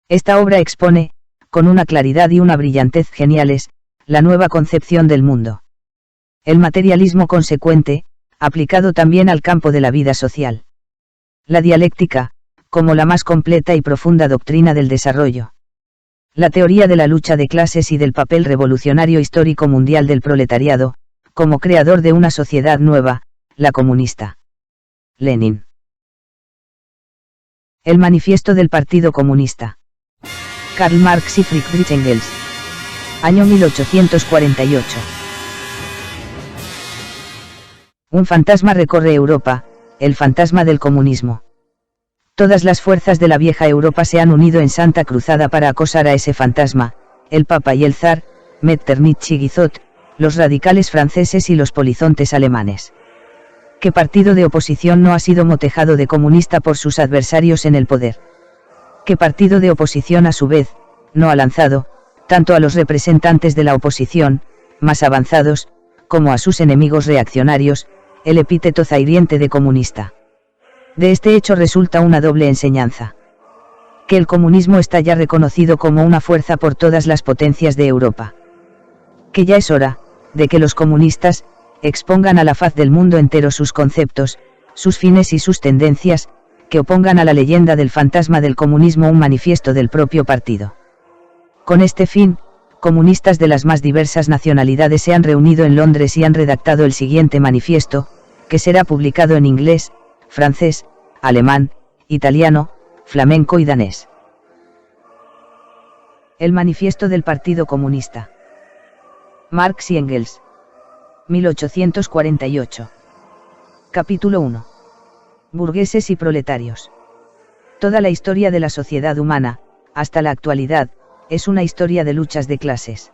Esta obra expone, con una claridad y una brillantez geniales, la nueva concepción del mundo. El materialismo consecuente, aplicado también al campo de la vida social. La dialéctica, como la más completa y profunda doctrina del desarrollo. La teoría de la lucha de clases y del papel revolucionario histórico mundial del proletariado, como creador de una sociedad nueva, la comunista. Lenin. El manifiesto del Partido Comunista. Karl Marx y Friedrich Engels. Año 1848. Un fantasma recorre Europa, el fantasma del comunismo. Todas las fuerzas de la vieja Europa se han unido en santa cruzada para acosar a ese fantasma, el Papa y el Zar, Metternich y Guizot, los radicales franceses y los polizontes alemanes. ¿Qué partido de oposición no ha sido motejado de comunista por sus adversarios en el poder? ¿Qué partido de oposición a su vez, no ha lanzado, tanto a los representantes de la oposición, más avanzados, como a sus enemigos reaccionarios, el epíteto zahiriente de comunista? De este hecho resulta una doble enseñanza. Que el comunismo está ya reconocido como una fuerza por todas las potencias de Europa. Que ya es hora, de que los comunistas, expongan a la faz del mundo entero sus conceptos, sus fines y sus tendencias, que opongan a la leyenda del fantasma del comunismo un manifiesto del propio partido. Con este fin, comunistas de las más diversas nacionalidades se han reunido en Londres y han redactado el siguiente manifiesto, que será publicado en inglés, francés, alemán, italiano, flamenco y danés. El manifiesto del Partido Comunista. Marx y Engels. 1848. Capítulo 1. Burgueses y proletarios. Toda la historia de la sociedad humana, hasta la actualidad, es una historia de luchas de clases.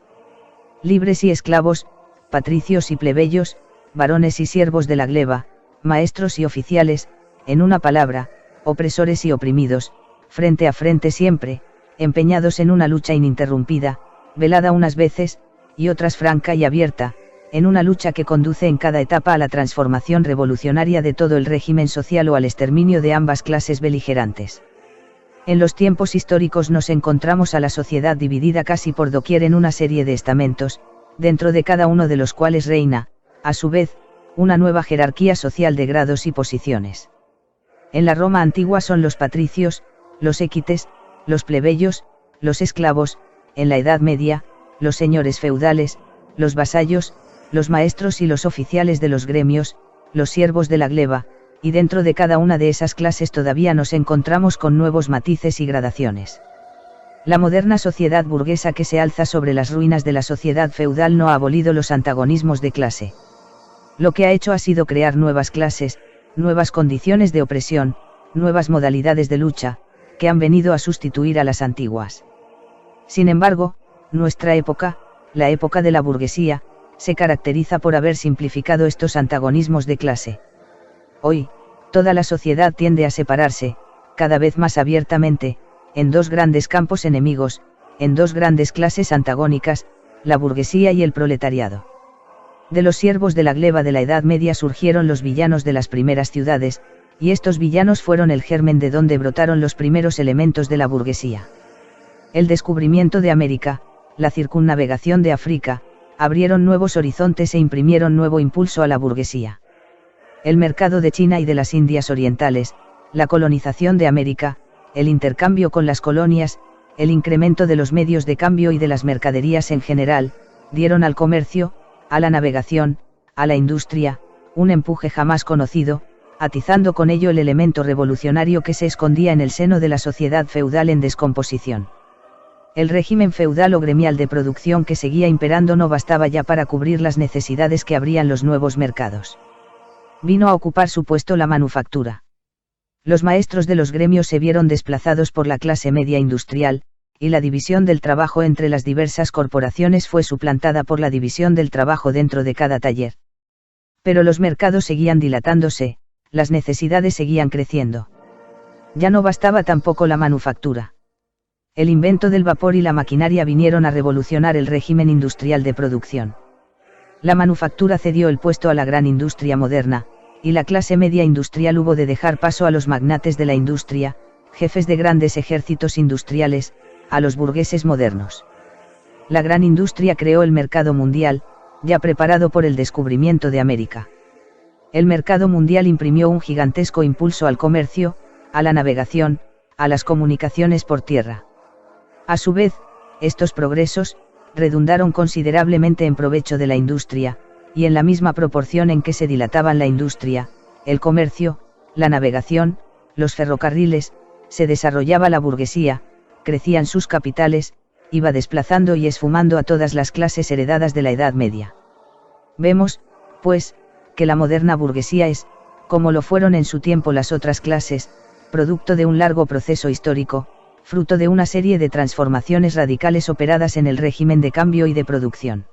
Libres y esclavos, patricios y plebeyos, varones y siervos de la gleba, maestros y oficiales, en una palabra, opresores y oprimidos, frente a frente siempre, empeñados en una lucha ininterrumpida, velada unas veces, y otras franca y abierta, en una lucha que conduce en cada etapa a la transformación revolucionaria de todo el régimen social o al exterminio de ambas clases beligerantes. En los tiempos históricos nos encontramos a la sociedad dividida casi por doquier en una serie de estamentos, dentro de cada uno de los cuales reina, a su vez, una nueva jerarquía social de grados y posiciones. En la Roma antigua son los patricios, los equites, los plebeyos, los esclavos, en la Edad Media, los señores feudales, los vasallos, los maestros y los oficiales de los gremios, los siervos de la gleba, y dentro de cada una de esas clases todavía nos encontramos con nuevos matices y gradaciones. La moderna sociedad burguesa que se alza sobre las ruinas de la sociedad feudal no ha abolido los antagonismos de clase. Lo que ha hecho ha sido crear nuevas clases, nuevas condiciones de opresión, nuevas modalidades de lucha, que han venido a sustituir a las antiguas. Sin embargo, nuestra época, la época de la burguesía, se caracteriza por haber simplificado estos antagonismos de clase. Hoy, toda la sociedad tiende a separarse, cada vez más abiertamente, en dos grandes campos enemigos, en dos grandes clases antagónicas, la burguesía y el proletariado. De los siervos de la gleba de la Edad Media surgieron los villanos de las primeras ciudades, y estos villanos fueron el germen de donde brotaron los primeros elementos de la burguesía. El descubrimiento de América, la circunnavegación de África, abrieron nuevos horizontes e imprimieron nuevo impulso a la burguesía. El mercado de China y de las Indias Orientales, la colonización de América, el intercambio con las colonias, el incremento de los medios de cambio y de las mercaderías en general, dieron al comercio, a la navegación, a la industria, un empuje jamás conocido, atizando con ello el elemento revolucionario que se escondía en el seno de la sociedad feudal en descomposición. El régimen feudal o gremial de producción que seguía imperando no bastaba ya para cubrir las necesidades que abrían los nuevos mercados. Vino a ocupar su puesto la manufactura. Los maestros de los gremios se vieron desplazados por la clase media industrial, y la división del trabajo entre las diversas corporaciones fue suplantada por la división del trabajo dentro de cada taller. Pero los mercados seguían dilatándose, las necesidades seguían creciendo. Ya no bastaba tampoco la manufactura. El invento del vapor y la maquinaria vinieron a revolucionar el régimen industrial de producción. La manufactura cedió el puesto a la gran industria moderna, y la clase media industrial hubo de dejar paso a los magnates de la industria, jefes de grandes ejércitos industriales, a los burgueses modernos. La gran industria creó el mercado mundial, ya preparado por el descubrimiento de América. El mercado mundial imprimió un gigantesco impulso al comercio, a la navegación, a las comunicaciones por tierra. A su vez, estos progresos redundaron considerablemente en provecho de la industria, y en la misma proporción en que se dilataban la industria, el comercio, la navegación, los ferrocarriles, se desarrollaba la burguesía, crecían sus capitales, iba desplazando y esfumando a todas las clases heredadas de la Edad Media. Vemos, pues, que la moderna burguesía es, como lo fueron en su tiempo las otras clases, producto de un largo proceso histórico, fruto de una serie de transformaciones radicales operadas en el régimen de cambio y de producción.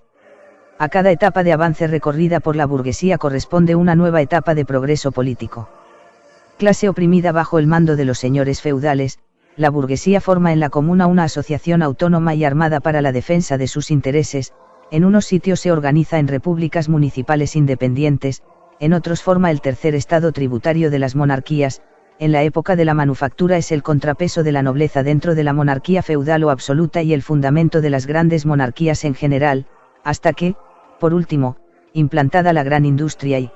A cada etapa de avance recorrida por la burguesía corresponde una nueva etapa de progreso político. Clase oprimida bajo el mando de los señores feudales, la burguesía forma en la comuna una asociación autónoma y armada para la defensa de sus intereses, en unos sitios se organiza en repúblicas municipales independientes, en otros forma el tercer estado tributario de las monarquías, en la época de la manufactura es el contrapeso de la nobleza dentro de la monarquía feudal o absoluta y el fundamento de las grandes monarquías en general, hasta que, por último, implantada la gran industria y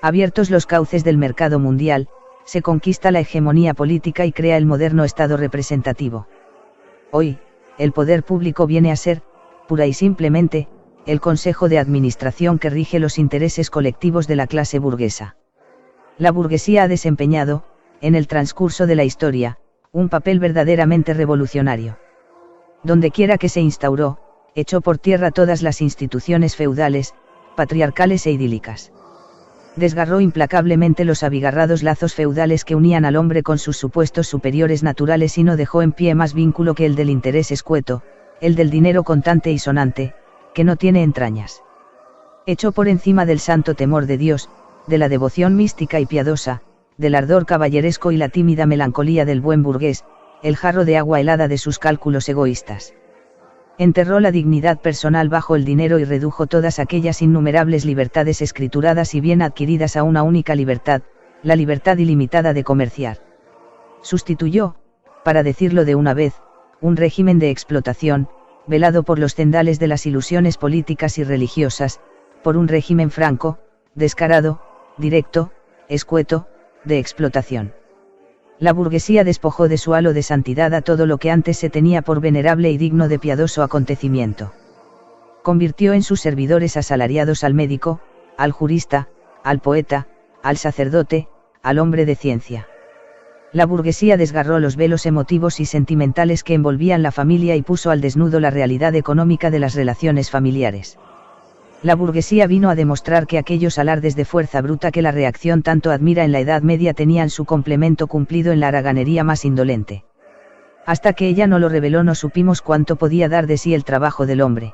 abiertos los cauces del mercado mundial, se conquista la hegemonía política y crea el moderno Estado representativo. Hoy, el poder público viene a ser, pura y simplemente, el Consejo de Administración que rige los intereses colectivos de la clase burguesa. La burguesía ha desempeñado, en el transcurso de la historia, un papel verdaderamente revolucionario. Dondequiera que se instauró, echó por tierra todas las instituciones feudales, patriarcales e idílicas. Desgarró implacablemente los abigarrados lazos feudales que unían al hombre con sus supuestos superiores naturales y no dejó en pie más vínculo que el del interés escueto, el del dinero contante y sonante, que no tiene entrañas. Echó por encima del santo temor de Dios, de la devoción mística y piadosa, del ardor caballeresco y la tímida melancolía del buen burgués, el jarro de agua helada de sus cálculos egoístas. Enterró la dignidad personal bajo el dinero y redujo todas aquellas innumerables libertades escrituradas y bien adquiridas a una única libertad, la libertad ilimitada de comerciar. Sustituyó, para decirlo de una vez, un régimen de explotación, velado por los cendales de las ilusiones políticas y religiosas, por un régimen franco, descarado, directo, escueto, de explotación. La burguesía despojó de su halo de santidad a todo lo que antes se tenía por venerable y digno de piadoso acontecimiento. Convirtió en sus servidores asalariados al médico, al jurista, al poeta, al sacerdote, al hombre de ciencia. La burguesía desgarró los velos emotivos y sentimentales que envolvían la familia y puso al desnudo la realidad económica de las relaciones familiares. La burguesía vino a demostrar que aquellos alardes de fuerza bruta que la reacción tanto admira en la Edad Media tenían su complemento cumplido en la haraganería más indolente. Hasta que ella no lo reveló no supimos cuánto podía dar de sí el trabajo del hombre.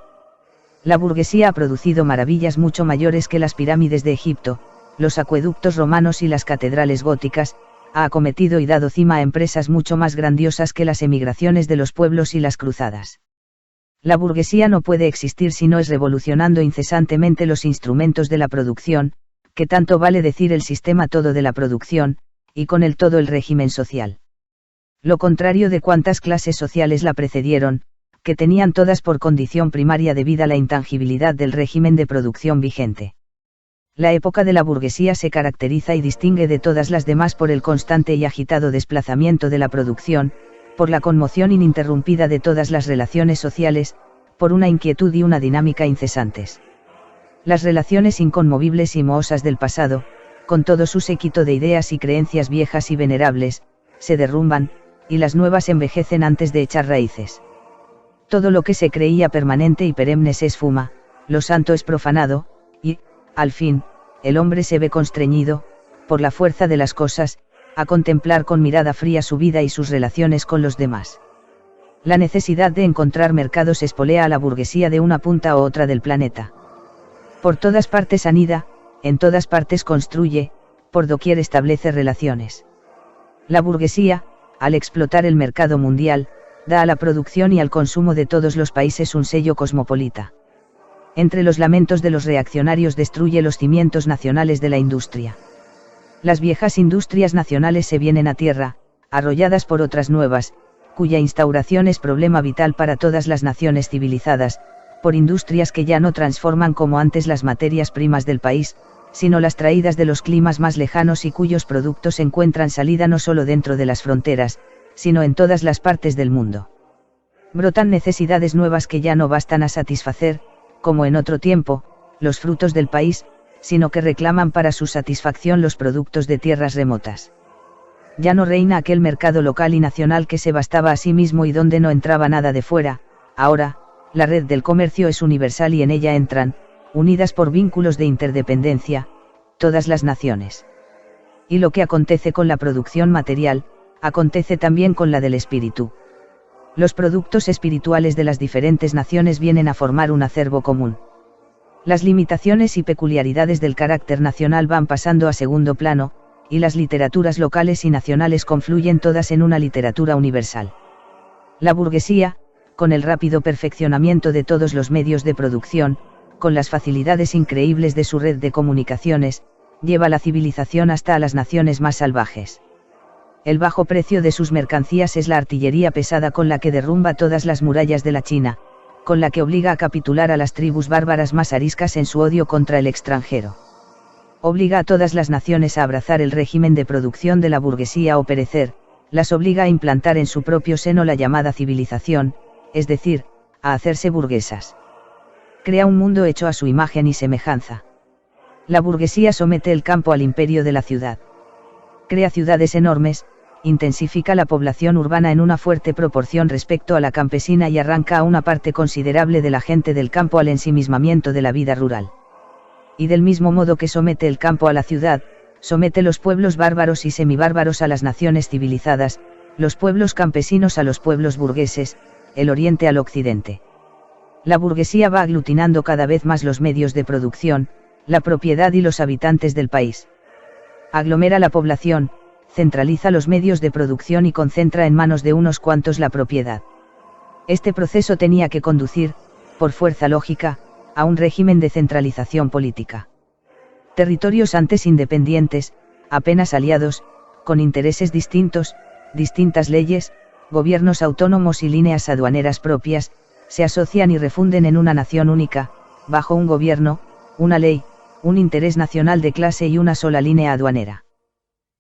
La burguesía ha producido maravillas mucho mayores que las pirámides de Egipto, los acueductos romanos y las catedrales góticas, ha acometido y dado cima a empresas mucho más grandiosas que las emigraciones de los pueblos y las cruzadas. La burguesía no puede existir si no es revolucionando incesantemente los instrumentos de la producción, que tanto vale decir el sistema todo de la producción, y con el todo el régimen social. Lo contrario de cuantas clases sociales la precedieron, que tenían todas por condición primaria de vida la intangibilidad del régimen de producción vigente. La época de la burguesía se caracteriza y distingue de todas las demás por el constante y agitado desplazamiento de la producción, por la conmoción ininterrumpida de todas las relaciones sociales, por una inquietud y una dinámica incesantes. Las relaciones inconmovibles y mohosas del pasado, con todo su séquito de ideas y creencias viejas y venerables, se derrumban, y las nuevas envejecen antes de echar raíces. Todo lo que se creía permanente y perenne se esfuma, lo santo es profanado, y, al fin, el hombre se ve constreñido, por la fuerza de las cosas, a contemplar con mirada fría su vida y sus relaciones con los demás. La necesidad de encontrar mercados espolea a la burguesía de una punta a otra del planeta. Por todas partes anida, en todas partes construye, por doquier establece relaciones. La burguesía, al explotar el mercado mundial, da a la producción y al consumo de todos los países un sello cosmopolita. Entre los lamentos de los reaccionarios destruye los cimientos nacionales de la industria. Las viejas industrias nacionales se vienen a tierra, arrolladas por otras nuevas, cuya instauración es problema vital para todas las naciones civilizadas, por industrias que ya no transforman como antes las materias primas del país, sino las traídas de los climas más lejanos y cuyos productos encuentran salida no solo dentro de las fronteras, sino en todas las partes del mundo. Brotan necesidades nuevas que ya no bastan a satisfacer, como en otro tiempo, los frutos del país, sino que reclaman para su satisfacción los productos de tierras remotas. Ya no reina aquel mercado local y nacional que se bastaba a sí mismo y donde no entraba nada de fuera. Ahora, la red del comercio es universal y en ella entran, unidas por vínculos de interdependencia, todas las naciones. Y lo que acontece con la producción material, acontece también con la del espíritu. Los productos espirituales de las diferentes naciones vienen a formar un acervo común. Las limitaciones y peculiaridades del carácter nacional van pasando a segundo plano, y las literaturas locales y nacionales confluyen todas en una literatura universal. La burguesía, con el rápido perfeccionamiento de todos los medios de producción, con las facilidades increíbles de su red de comunicaciones, lleva la civilización hasta a las naciones más salvajes. El bajo precio de sus mercancías es la artillería pesada con la que derrumba todas las murallas de la China, con la que obliga a capitular a las tribus bárbaras más ariscas en su odio contra el extranjero. Obliga a todas las naciones a abrazar el régimen de producción de la burguesía o perecer, las obliga a implantar en su propio seno la llamada civilización, es decir, a hacerse burguesas. Crea un mundo hecho a su imagen y semejanza. La burguesía somete el campo al imperio de la ciudad. Crea ciudades enormes, intensifica la población urbana en una fuerte proporción respecto a la campesina y arranca a una parte considerable de la gente del campo al ensimismamiento de la vida rural. Y del mismo modo que somete el campo a la ciudad, somete los pueblos bárbaros y semibárbaros a las naciones civilizadas, los pueblos campesinos a los pueblos burgueses, el oriente al occidente. La burguesía va aglutinando cada vez más los medios de producción, la propiedad y los habitantes del país. Aglomera la población, centraliza los medios de producción y concentra en manos de unos cuantos la propiedad. Este proceso tenía que conducir, por fuerza lógica, a un régimen de centralización política. Territorios antes independientes, apenas aliados, con intereses distintos, distintas leyes, gobiernos autónomos y líneas aduaneras propias, se asocian y refunden en una nación única, bajo un gobierno, una ley, un interés nacional de clase y una sola línea aduanera.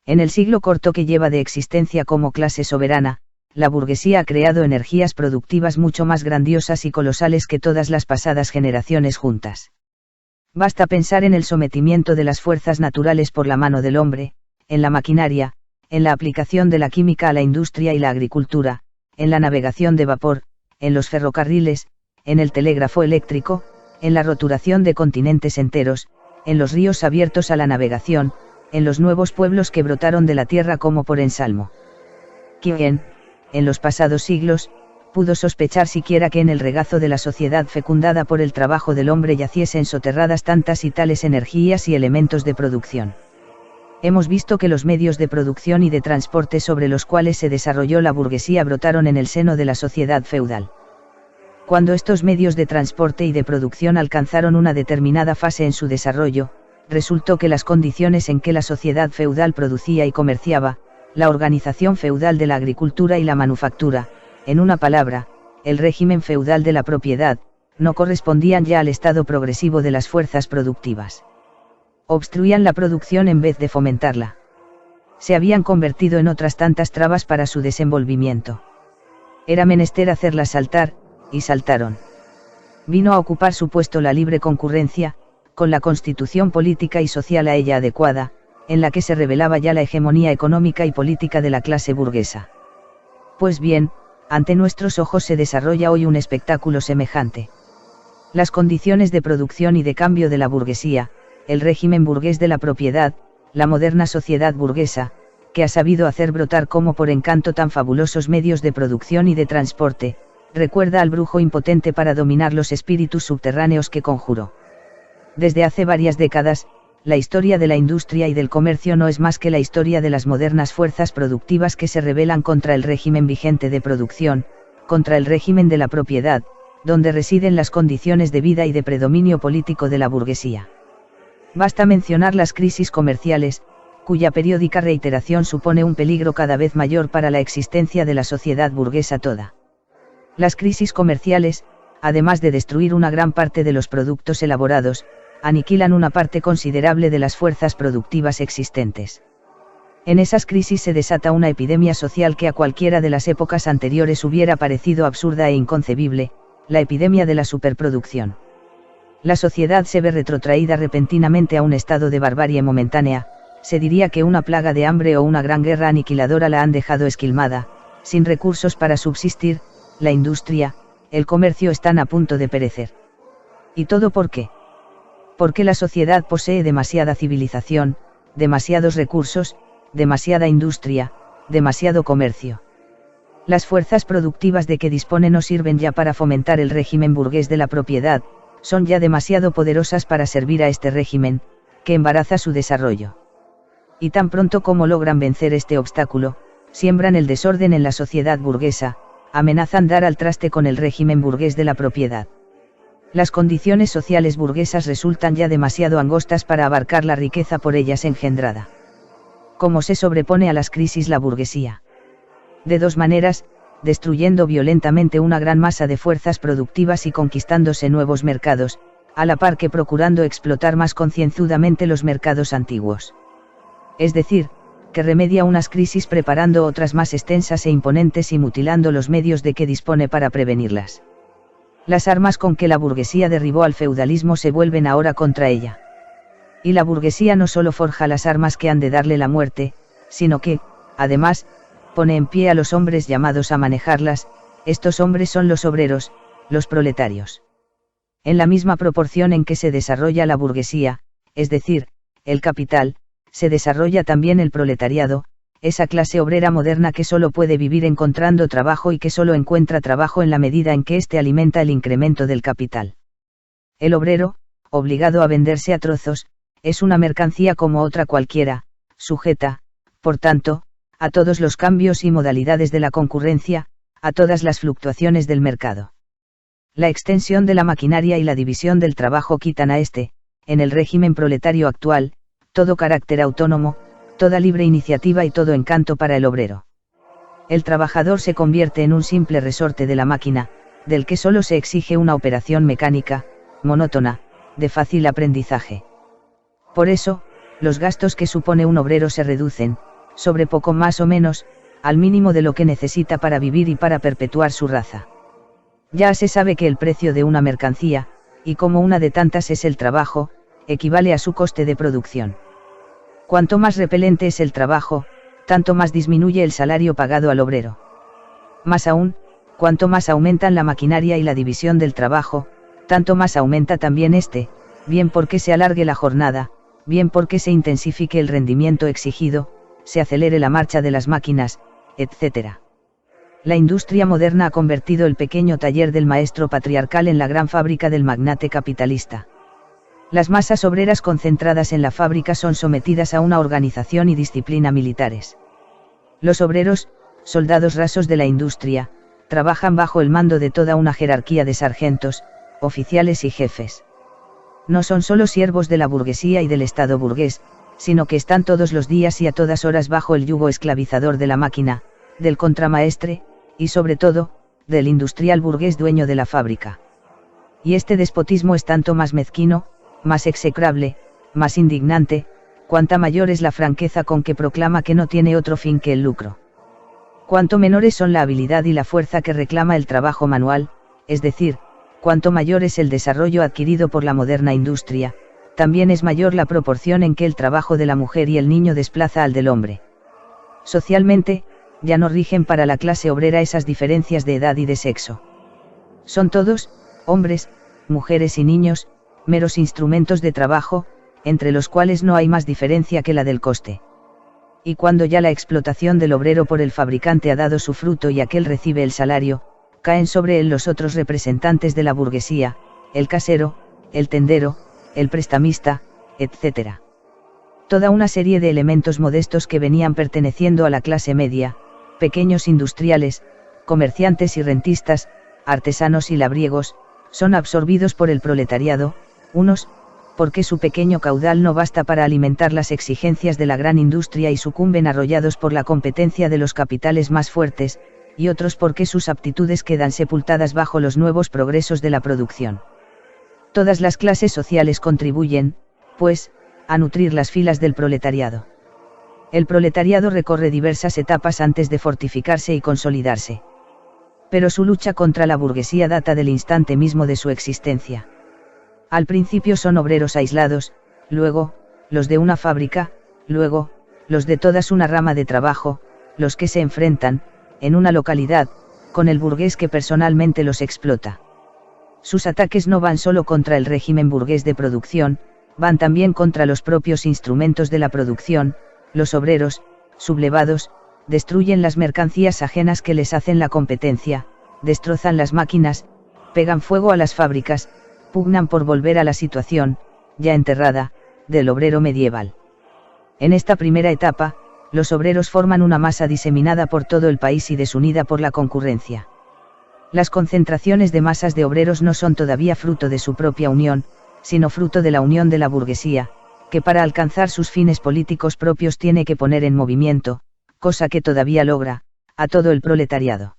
En el siglo corto que lleva de existencia como clase soberana, la burguesía ha creado energías productivas mucho más grandiosas y colosales que todas las pasadas generaciones juntas. Basta pensar en el sometimiento de las fuerzas naturales por la mano del hombre, en la maquinaria, en la aplicación de la química a la industria y la agricultura, en la navegación de vapor, en los ferrocarriles, en el telégrafo eléctrico, en la roturación de continentes enteros, en los ríos abiertos a la navegación, en los nuevos pueblos que brotaron de la tierra como por ensalmo. ¿Quién, en los pasados siglos, pudo sospechar siquiera que en el regazo de la sociedad fecundada por el trabajo del hombre yaciesen soterradas tantas y tales energías y elementos de producción? Hemos visto que los medios de producción y de transporte sobre los cuales se desarrolló la burguesía brotaron en el seno de la sociedad feudal. Cuando estos medios de transporte y de producción alcanzaron una determinada fase en su desarrollo, resultó que las condiciones en que la sociedad feudal producía y comerciaba, la organización feudal de la agricultura y la manufactura, en una palabra, el régimen feudal de la propiedad, no correspondían ya al estado progresivo de las fuerzas productivas. Obstruían la producción en vez de fomentarla. Se habían convertido en otras tantas trabas para su desenvolvimiento. Era menester hacerlas saltar, y saltaron. Vino a ocupar su puesto la libre concurrencia, con la constitución política y social a ella adecuada, en la que se revelaba ya la hegemonía económica y política de la clase burguesa. Pues bien, ante nuestros ojos se desarrolla hoy un espectáculo semejante. Las condiciones de producción y de cambio de la burguesía, el régimen burgués de la propiedad, la moderna sociedad burguesa, que ha sabido hacer brotar como por encanto tan fabulosos medios de producción y de transporte, recuerda al brujo impotente para dominar los espíritus subterráneos que conjuró. Desde hace varias décadas, la historia de la industria y del comercio no es más que la historia de las modernas fuerzas productivas que se rebelan contra el régimen vigente de producción, contra el régimen de la propiedad, donde residen las condiciones de vida y de predominio político de la burguesía. Basta mencionar las crisis comerciales, cuya periódica reiteración supone un peligro cada vez mayor para la existencia de la sociedad burguesa toda. Las crisis comerciales, además de destruir una gran parte de los productos elaborados, aniquilan una parte considerable de las fuerzas productivas existentes. En esas crisis se desata una epidemia social que a cualquiera de las épocas anteriores hubiera parecido absurda e inconcebible, la epidemia de la superproducción. La sociedad se ve retrotraída repentinamente a un estado de barbarie momentánea, se diría que una plaga de hambre o una gran guerra aniquiladora la han dejado esquilmada, sin recursos para subsistir, la industria, el comercio están a punto de perecer. ¿Y todo por qué? Porque la sociedad posee demasiada civilización, demasiados recursos, demasiada industria, demasiado comercio. Las fuerzas productivas de que dispone no sirven ya para fomentar el régimen burgués de la propiedad, son ya demasiado poderosas para servir a este régimen, que embaraza su desarrollo. Y tan pronto como logran vencer este obstáculo, siembran el desorden en la sociedad burguesa, amenazan dar al traste con el régimen burgués de la propiedad. Las condiciones sociales burguesas resultan ya demasiado angostas para abarcar la riqueza por ellas engendrada. ¿Cómo se sobrepone a las crisis la burguesía? De dos maneras, destruyendo violentamente una gran masa de fuerzas productivas y conquistándose nuevos mercados, a la par que procurando explotar más concienzudamente los mercados antiguos. Es decir, que remedia unas crisis preparando otras más extensas e imponentes y mutilando los medios de que dispone para prevenirlas. Las armas con que la burguesía derribó al feudalismo se vuelven ahora contra ella. Y la burguesía no solo forja las armas que han de darle la muerte, sino que, además, pone en pie a los hombres llamados a manejarlas, estos hombres son los obreros, los proletarios. En la misma proporción en que se desarrolla la burguesía, es decir, el capital, se desarrolla también el proletariado, esa clase obrera moderna que solo puede vivir encontrando trabajo y que solo encuentra trabajo en la medida en que éste alimenta el incremento del capital. El obrero, obligado a venderse a trozos, es una mercancía como otra cualquiera, sujeta, por tanto, a todos los cambios y modalidades de la concurrencia, a todas las fluctuaciones del mercado. La extensión de la maquinaria y la división del trabajo quitan a este, en el régimen proletario actual, todo carácter autónomo, toda libre iniciativa y todo encanto para el obrero. El trabajador se convierte en un simple resorte de la máquina, del que solo se exige una operación mecánica, monótona, de fácil aprendizaje. Por eso, los gastos que supone un obrero se reducen, sobre poco más o menos, al mínimo de lo que necesita para vivir y para perpetuar su raza. Ya se sabe que el precio de una mercancía, y como una de tantas es el trabajo, equivale a su coste de producción. Cuanto más repelente es el trabajo, tanto más disminuye el salario pagado al obrero. Más aún, cuanto más aumentan la maquinaria y la división del trabajo, tanto más aumenta también este, bien porque se alargue la jornada, bien porque se intensifique el rendimiento exigido, se acelere la marcha de las máquinas, etc. La industria moderna ha convertido el pequeño taller del maestro patriarcal en la gran fábrica del magnate capitalista. Las masas obreras concentradas en la fábrica son sometidas a una organización y disciplina militares. Los obreros, soldados rasos de la industria, trabajan bajo el mando de toda una jerarquía de sargentos, oficiales y jefes. No son solo siervos de la burguesía y del Estado burgués, sino que están todos los días y a todas horas bajo el yugo esclavizador de la máquina, del contramaestre, y sobre todo, del industrial burgués dueño de la fábrica. Y este despotismo es tanto más mezquino, más execrable, más indignante, cuanta mayor es la franqueza con que proclama que no tiene otro fin que el lucro. Cuanto menores son la habilidad y la fuerza que reclama el trabajo manual, es decir, cuanto mayor es el desarrollo adquirido por la moderna industria, también es mayor la proporción en que el trabajo de la mujer y el niño desplaza al del hombre. Socialmente, ya no rigen para la clase obrera esas diferencias de edad y de sexo. Son todos, hombres, mujeres y niños, meros instrumentos de trabajo, entre los cuales no hay más diferencia que la del coste. Y cuando ya la explotación del obrero por el fabricante ha dado su fruto y aquel recibe el salario, caen sobre él los otros representantes de la burguesía, el casero, el tendero, el prestamista, etc. Toda una serie de elementos modestos que venían perteneciendo a la clase media, pequeños industriales, comerciantes y rentistas, artesanos y labriegos, son absorbidos por el proletariado, unos, porque su pequeño caudal no basta para alimentar las exigencias de la gran industria y sucumben arrollados por la competencia de los capitales más fuertes, y otros porque sus aptitudes quedan sepultadas bajo los nuevos progresos de la producción. Todas las clases sociales contribuyen, pues, a nutrir las filas del proletariado. El proletariado recorre diversas etapas antes de fortificarse y consolidarse. Pero su lucha contra la burguesía data del instante mismo de su existencia. Al principio son obreros aislados, luego, los de una fábrica, luego, los de todas una rama de trabajo, los que se enfrentan, en una localidad, con el burgués que personalmente los explota. Sus ataques no van solo contra el régimen burgués de producción, van también contra los propios instrumentos de la producción. Los obreros, sublevados, destruyen las mercancías ajenas que les hacen la competencia, destrozan las máquinas, pegan fuego a las fábricas, pugnan por volver a la situación, ya enterrada, del obrero medieval. En esta primera etapa, los obreros forman una masa diseminada por todo el país y desunida por la concurrencia. Las concentraciones de masas de obreros no son todavía fruto de su propia unión, sino fruto de la unión de la burguesía, que para alcanzar sus fines políticos propios tiene que poner en movimiento, cosa que todavía logra, a todo el proletariado.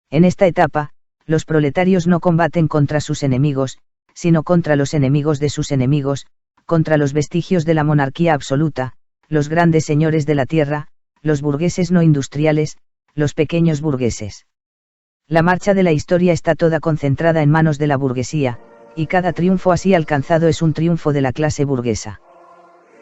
En esta etapa, los proletarios no combaten contra sus enemigos, sino contra los enemigos de sus enemigos, contra los vestigios de la monarquía absoluta, los grandes señores de la tierra, los burgueses no industriales, los pequeños burgueses. La marcha de la historia está toda concentrada en manos de la burguesía, y cada triunfo así alcanzado es un triunfo de la clase burguesa.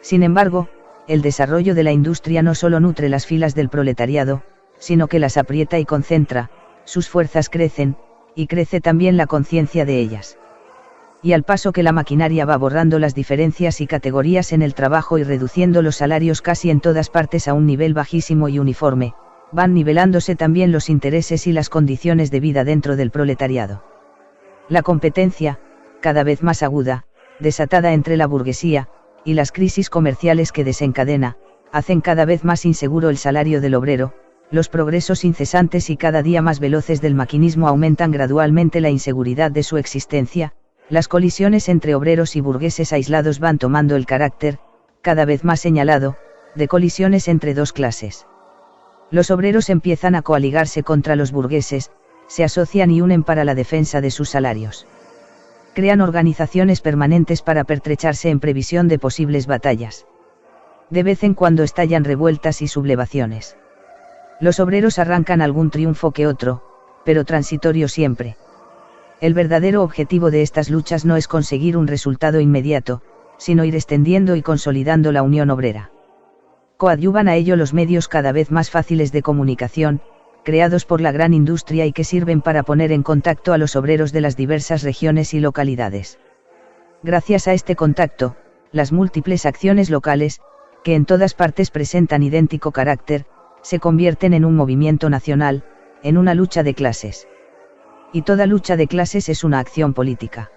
Sin embargo, el desarrollo de la industria no solo nutre las filas del proletariado, sino que las aprieta y concentra, sus fuerzas crecen, y crece también la conciencia de ellas. Y al paso que la maquinaria va borrando las diferencias y categorías en el trabajo y reduciendo los salarios casi en todas partes a un nivel bajísimo y uniforme, van nivelándose también los intereses y las condiciones de vida dentro del proletariado. La competencia, cada vez más aguda, desatada entre la burguesía, y las crisis comerciales que desencadena, hacen cada vez más inseguro el salario del obrero. Los progresos incesantes y cada día más veloces del maquinismo aumentan gradualmente la inseguridad de su existencia. Las colisiones entre obreros y burgueses aislados van tomando el carácter, cada vez más señalado, de colisiones entre dos clases. Los obreros empiezan a coaligarse contra los burgueses, se asocian y unen para la defensa de sus salarios. Crean organizaciones permanentes para pertrecharse en previsión de posibles batallas. De vez en cuando estallan revueltas y sublevaciones. Los obreros arrancan algún triunfo que otro, pero transitorio siempre. El verdadero objetivo de estas luchas no es conseguir un resultado inmediato, sino ir extendiendo y consolidando la unión obrera. Coadyuvan a ello los medios cada vez más fáciles de comunicación, creados por la gran industria y que sirven para poner en contacto a los obreros de las diversas regiones y localidades. Gracias a este contacto, las múltiples acciones locales, que en todas partes presentan idéntico carácter, se convierten en un movimiento nacional, en una lucha de clases. Y toda lucha de clases es una acción política.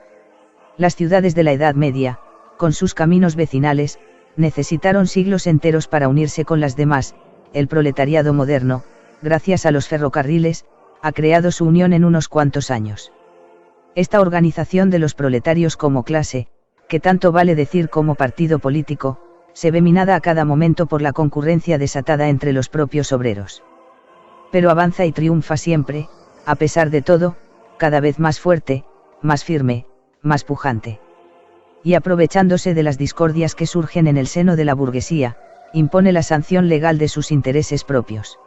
Las ciudades de la Edad Media, con sus caminos vecinales, necesitaron siglos enteros para unirse con las demás. El proletariado moderno, gracias a los ferrocarriles, ha creado su unión en unos cuantos años. Esta organización de los proletarios como clase, que tanto vale decir como partido político, se ve minada a cada momento por la concurrencia desatada entre los propios obreros. Pero avanza y triunfa siempre, a pesar de todo, cada vez más fuerte, más firme, más pujante. Y aprovechándose de las discordias que surgen en el seno de la burguesía, impone la sanción legal de sus intereses propios.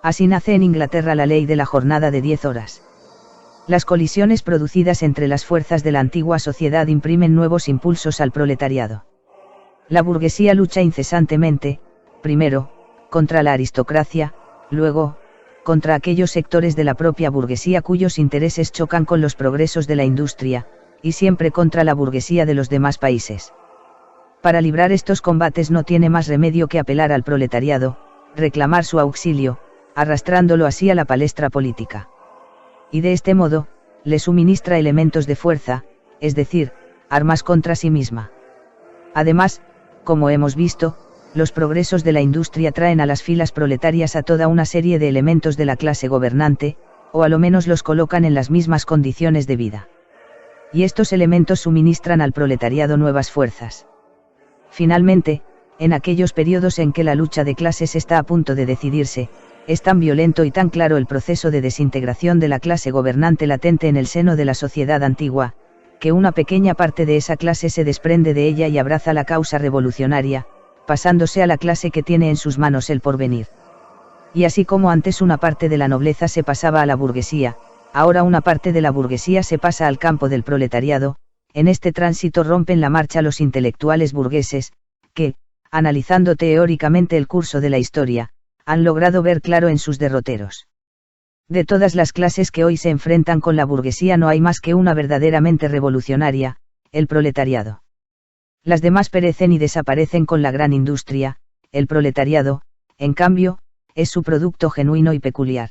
Así nace en Inglaterra la ley de la jornada de 10 horas. Las colisiones producidas entre las fuerzas de la antigua sociedad imprimen nuevos impulsos al proletariado. La burguesía lucha incesantemente, primero, contra la aristocracia, luego, contra aquellos sectores de la propia burguesía cuyos intereses chocan con los progresos de la industria, y siempre contra la burguesía de los demás países. Para librar estos combates no tiene más remedio que apelar al proletariado, reclamar su auxilio, arrastrándolo así a la palestra política. Y de este modo, le suministra elementos de fuerza, es decir, armas contra sí misma. Además, como hemos visto, los progresos de la industria traen a las filas proletarias a toda una serie de elementos de la clase gobernante, o a lo menos los colocan en las mismas condiciones de vida. y estos elementos suministran al proletariado nuevas fuerzas. Finalmente, en aquellos periodos en que la lucha de clases está a punto de decidirse, es tan violento y tan claro el proceso de desintegración de la clase gobernante latente en el seno de la sociedad antigua, que una pequeña parte de esa clase se desprende de ella y abraza la causa revolucionaria, pasándose a la clase que tiene en sus manos el porvenir. Y así como antes una parte de la nobleza se pasaba a la burguesía, ahora una parte de la burguesía se pasa al campo del proletariado. En este tránsito rompen la marcha los intelectuales burgueses, que, analizando teóricamente el curso de la historia, han logrado ver claro en sus derroteros. De todas las clases que hoy se enfrentan con la burguesía no hay más que una verdaderamente revolucionaria, el proletariado. Las demás perecen y desaparecen con la gran industria, el proletariado, en cambio, es su producto genuino y peculiar.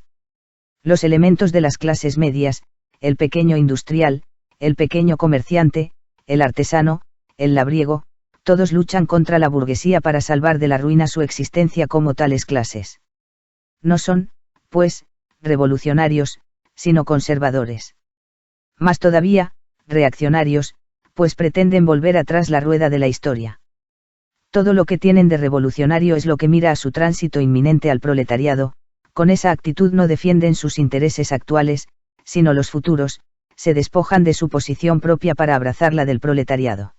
Los elementos de las clases medias, el pequeño industrial, el pequeño comerciante, el artesano, el labriego, todos luchan contra la burguesía para salvar de la ruina su existencia como tales clases. No son, pues, revolucionarios, sino conservadores. Más todavía, reaccionarios, pues pretenden volver atrás la rueda de la historia. Todo lo que tienen de revolucionario es lo que mira a su tránsito inminente al proletariado. Con esa actitud no defienden sus intereses actuales, sino los futuros, se despojan de su posición propia para abrazar la del proletariado.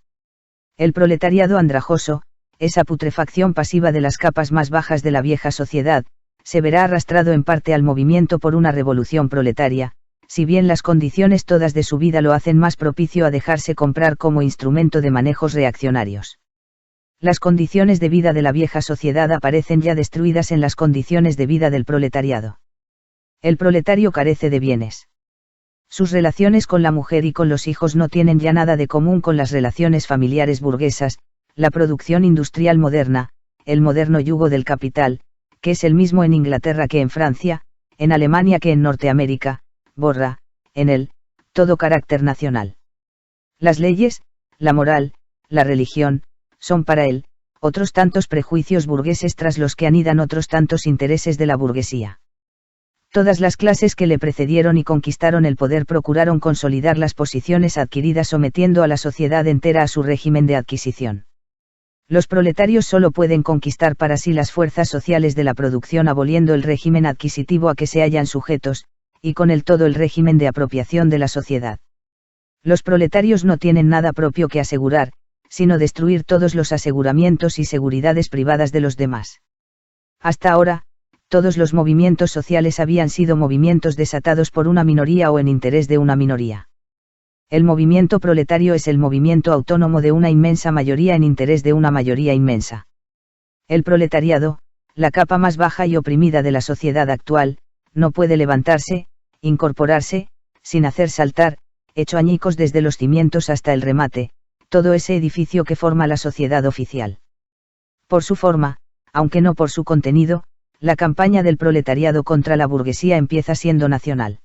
El proletariado andrajoso, esa putrefacción pasiva de las capas más bajas de la vieja sociedad, se verá arrastrado en parte al movimiento por una revolución proletaria, si bien las condiciones todas de su vida lo hacen más propicio a dejarse comprar como instrumento de manejos reaccionarios. Las condiciones de vida de la vieja sociedad aparecen ya destruidas en las condiciones de vida del proletariado. El proletario carece de bienes. Sus relaciones con la mujer y con los hijos no tienen ya nada de común con las relaciones familiares burguesas. La producción industrial moderna, el moderno yugo del capital, que es el mismo en Inglaterra que en Francia, en Alemania que en Norteamérica, borra, en él, todo carácter nacional. Las leyes, la moral, la religión, son para él, otros tantos prejuicios burgueses tras los que anidan otros tantos intereses de la burguesía. Todas las clases que le precedieron y conquistaron el poder procuraron consolidar las posiciones adquiridas sometiendo a la sociedad entera a su régimen de adquisición. Los proletarios solo pueden conquistar para sí las fuerzas sociales de la producción aboliendo el régimen adquisitivo a que se hallan sujetos, y con el todo el régimen de apropiación de la sociedad. Los proletarios no tienen nada propio que asegurar, sino destruir todos los aseguramientos y seguridades privadas de los demás. Hasta ahora, todos los movimientos sociales habían sido movimientos desatados por una minoría o en interés de una minoría. El movimiento proletario es el movimiento autónomo de una inmensa mayoría en interés de una mayoría inmensa. El proletariado, la capa más baja y oprimida de la sociedad actual, no puede levantarse, incorporarse, sin hacer saltar, hecho añicos desde los cimientos hasta el remate, todo ese edificio que forma la sociedad oficial. Por su forma, aunque no por su contenido, la campaña del proletariado contra la burguesía empieza siendo nacional.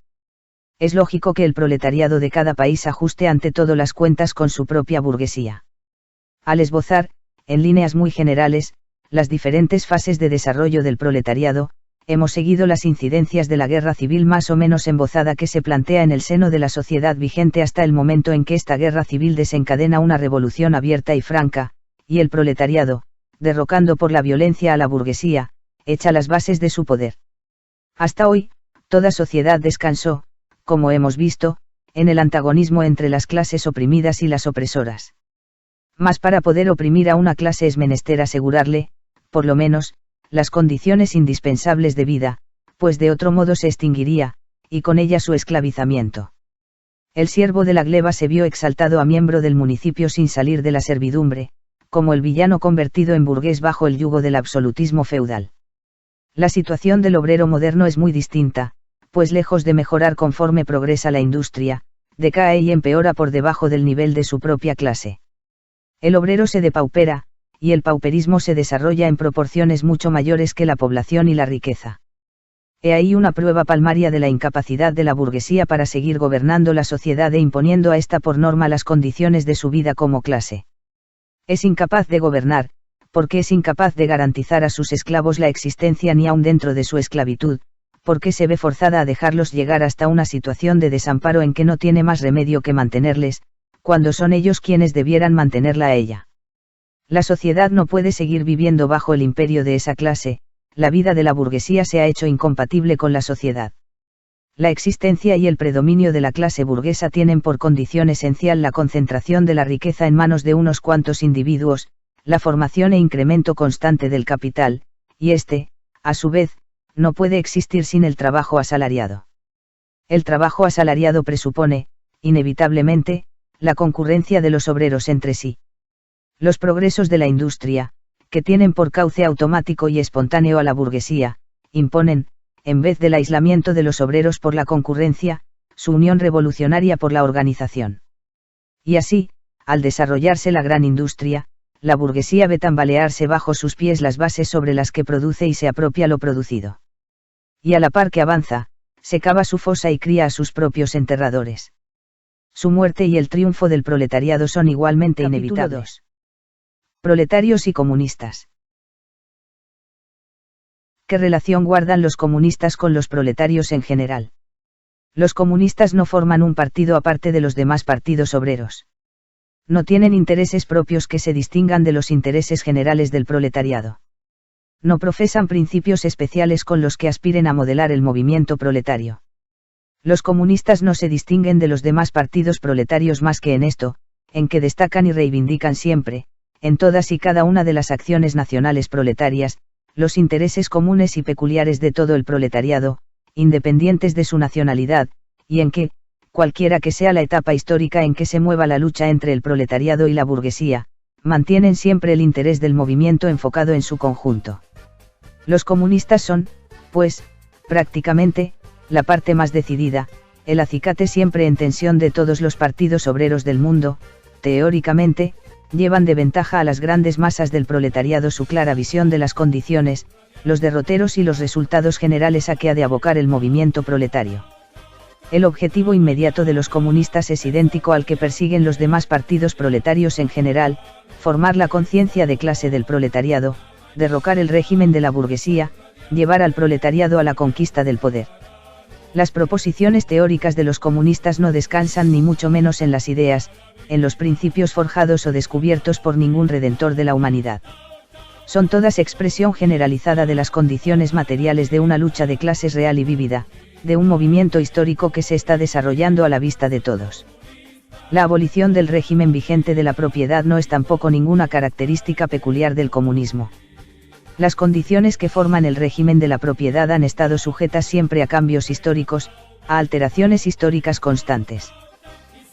Es lógico que el proletariado de cada país ajuste ante todo las cuentas con su propia burguesía. Al esbozar, en líneas muy generales, las diferentes fases de desarrollo del proletariado, hemos seguido las incidencias de la guerra civil más o menos embozada que se plantea en el seno de la sociedad vigente hasta el momento en que esta guerra civil desencadena una revolución abierta y franca, y el proletariado, derrocando por la violencia a la burguesía, echa las bases de su poder. Hasta hoy, toda sociedad descansó, como hemos visto, en el antagonismo entre las clases oprimidas y las opresoras. Mas para poder oprimir a una clase es menester asegurarle, por lo menos, las condiciones indispensables de vida, pues de otro modo se extinguiría, y con ella su esclavizamiento. El siervo de la gleba se vio exaltado a miembro del municipio sin salir de la servidumbre, como el villano convertido en burgués bajo el yugo del absolutismo feudal. La situación del obrero moderno es muy distinta, pues lejos de mejorar conforme progresa la industria, decae y empeora por debajo del nivel de su propia clase. El obrero se depaupera, y el pauperismo se desarrolla en proporciones mucho mayores que la población y la riqueza. He ahí una prueba palmaria de la incapacidad de la burguesía para seguir gobernando la sociedad e imponiendo a ésta por norma las condiciones de su vida como clase. Es incapaz de gobernar, porque es incapaz de garantizar a sus esclavos la existencia ni aun dentro de su esclavitud, porque se ve forzada a dejarlos llegar hasta una situación de desamparo en que no tiene más remedio que mantenerles, cuando son ellos quienes debieran mantenerla a ella. La sociedad no puede seguir viviendo bajo el imperio de esa clase, la vida de la burguesía se ha hecho incompatible con la sociedad. La existencia y el predominio de la clase burguesa tienen por condición esencial la concentración de la riqueza en manos de unos cuantos individuos, la formación e incremento constante del capital, y este, a su vez, no puede existir sin el trabajo asalariado. El trabajo asalariado presupone, inevitablemente, la concurrencia de los obreros entre sí. Los progresos de la industria, que tienen por cauce automático y espontáneo a la burguesía, imponen, en vez del aislamiento de los obreros por la concurrencia, su unión revolucionaria por la organización. Y así, al desarrollarse la gran industria, la burguesía ve tambalearse bajo sus pies las bases sobre las que produce y se apropia lo producido. Y a la par que avanza, se cava su fosa y cría a sus propios enterradores. Su muerte y el triunfo del proletariado son igualmente inevitables. Proletarios y comunistas. ¿Qué relación guardan los comunistas con los proletarios en general? Los comunistas no forman un partido aparte de los demás partidos obreros. No tienen intereses propios que se distingan de los intereses generales del proletariado. No profesan principios especiales con los que aspiren a modelar el movimiento proletario. Los comunistas no se distinguen de los demás partidos proletarios más que en esto, en que destacan y reivindican siempre, en todas y cada una de las acciones nacionales proletarias, los intereses comunes y peculiares de todo el proletariado, independientes de su nacionalidad, y en que, cualquiera que sea la etapa histórica en que se mueva la lucha entre el proletariado y la burguesía, mantienen siempre el interés del movimiento enfocado en su conjunto. Los comunistas son, pues, prácticamente, la parte más decidida, el acicate siempre en tensión de todos los partidos obreros del mundo, teóricamente, llevan de ventaja a las grandes masas del proletariado su clara visión de las condiciones, los derroteros y los resultados generales a que ha de abocar el movimiento proletario. El objetivo inmediato de los comunistas es idéntico al que persiguen los demás partidos proletarios en general, formar la conciencia de clase del proletariado, derrocar el régimen de la burguesía, llevar al proletariado a la conquista del poder. Las proposiciones teóricas de los comunistas no descansan ni mucho menos en las ideas, en los principios forjados o descubiertos por ningún redentor de la humanidad. Son todas expresión generalizada de las condiciones materiales de una lucha de clases real y vívida, de un movimiento histórico que se está desarrollando a la vista de todos. La abolición del régimen vigente de la propiedad no es tampoco ninguna característica peculiar del comunismo. Las condiciones que forman el régimen de la propiedad han estado sujetas siempre a cambios históricos, a alteraciones históricas constantes.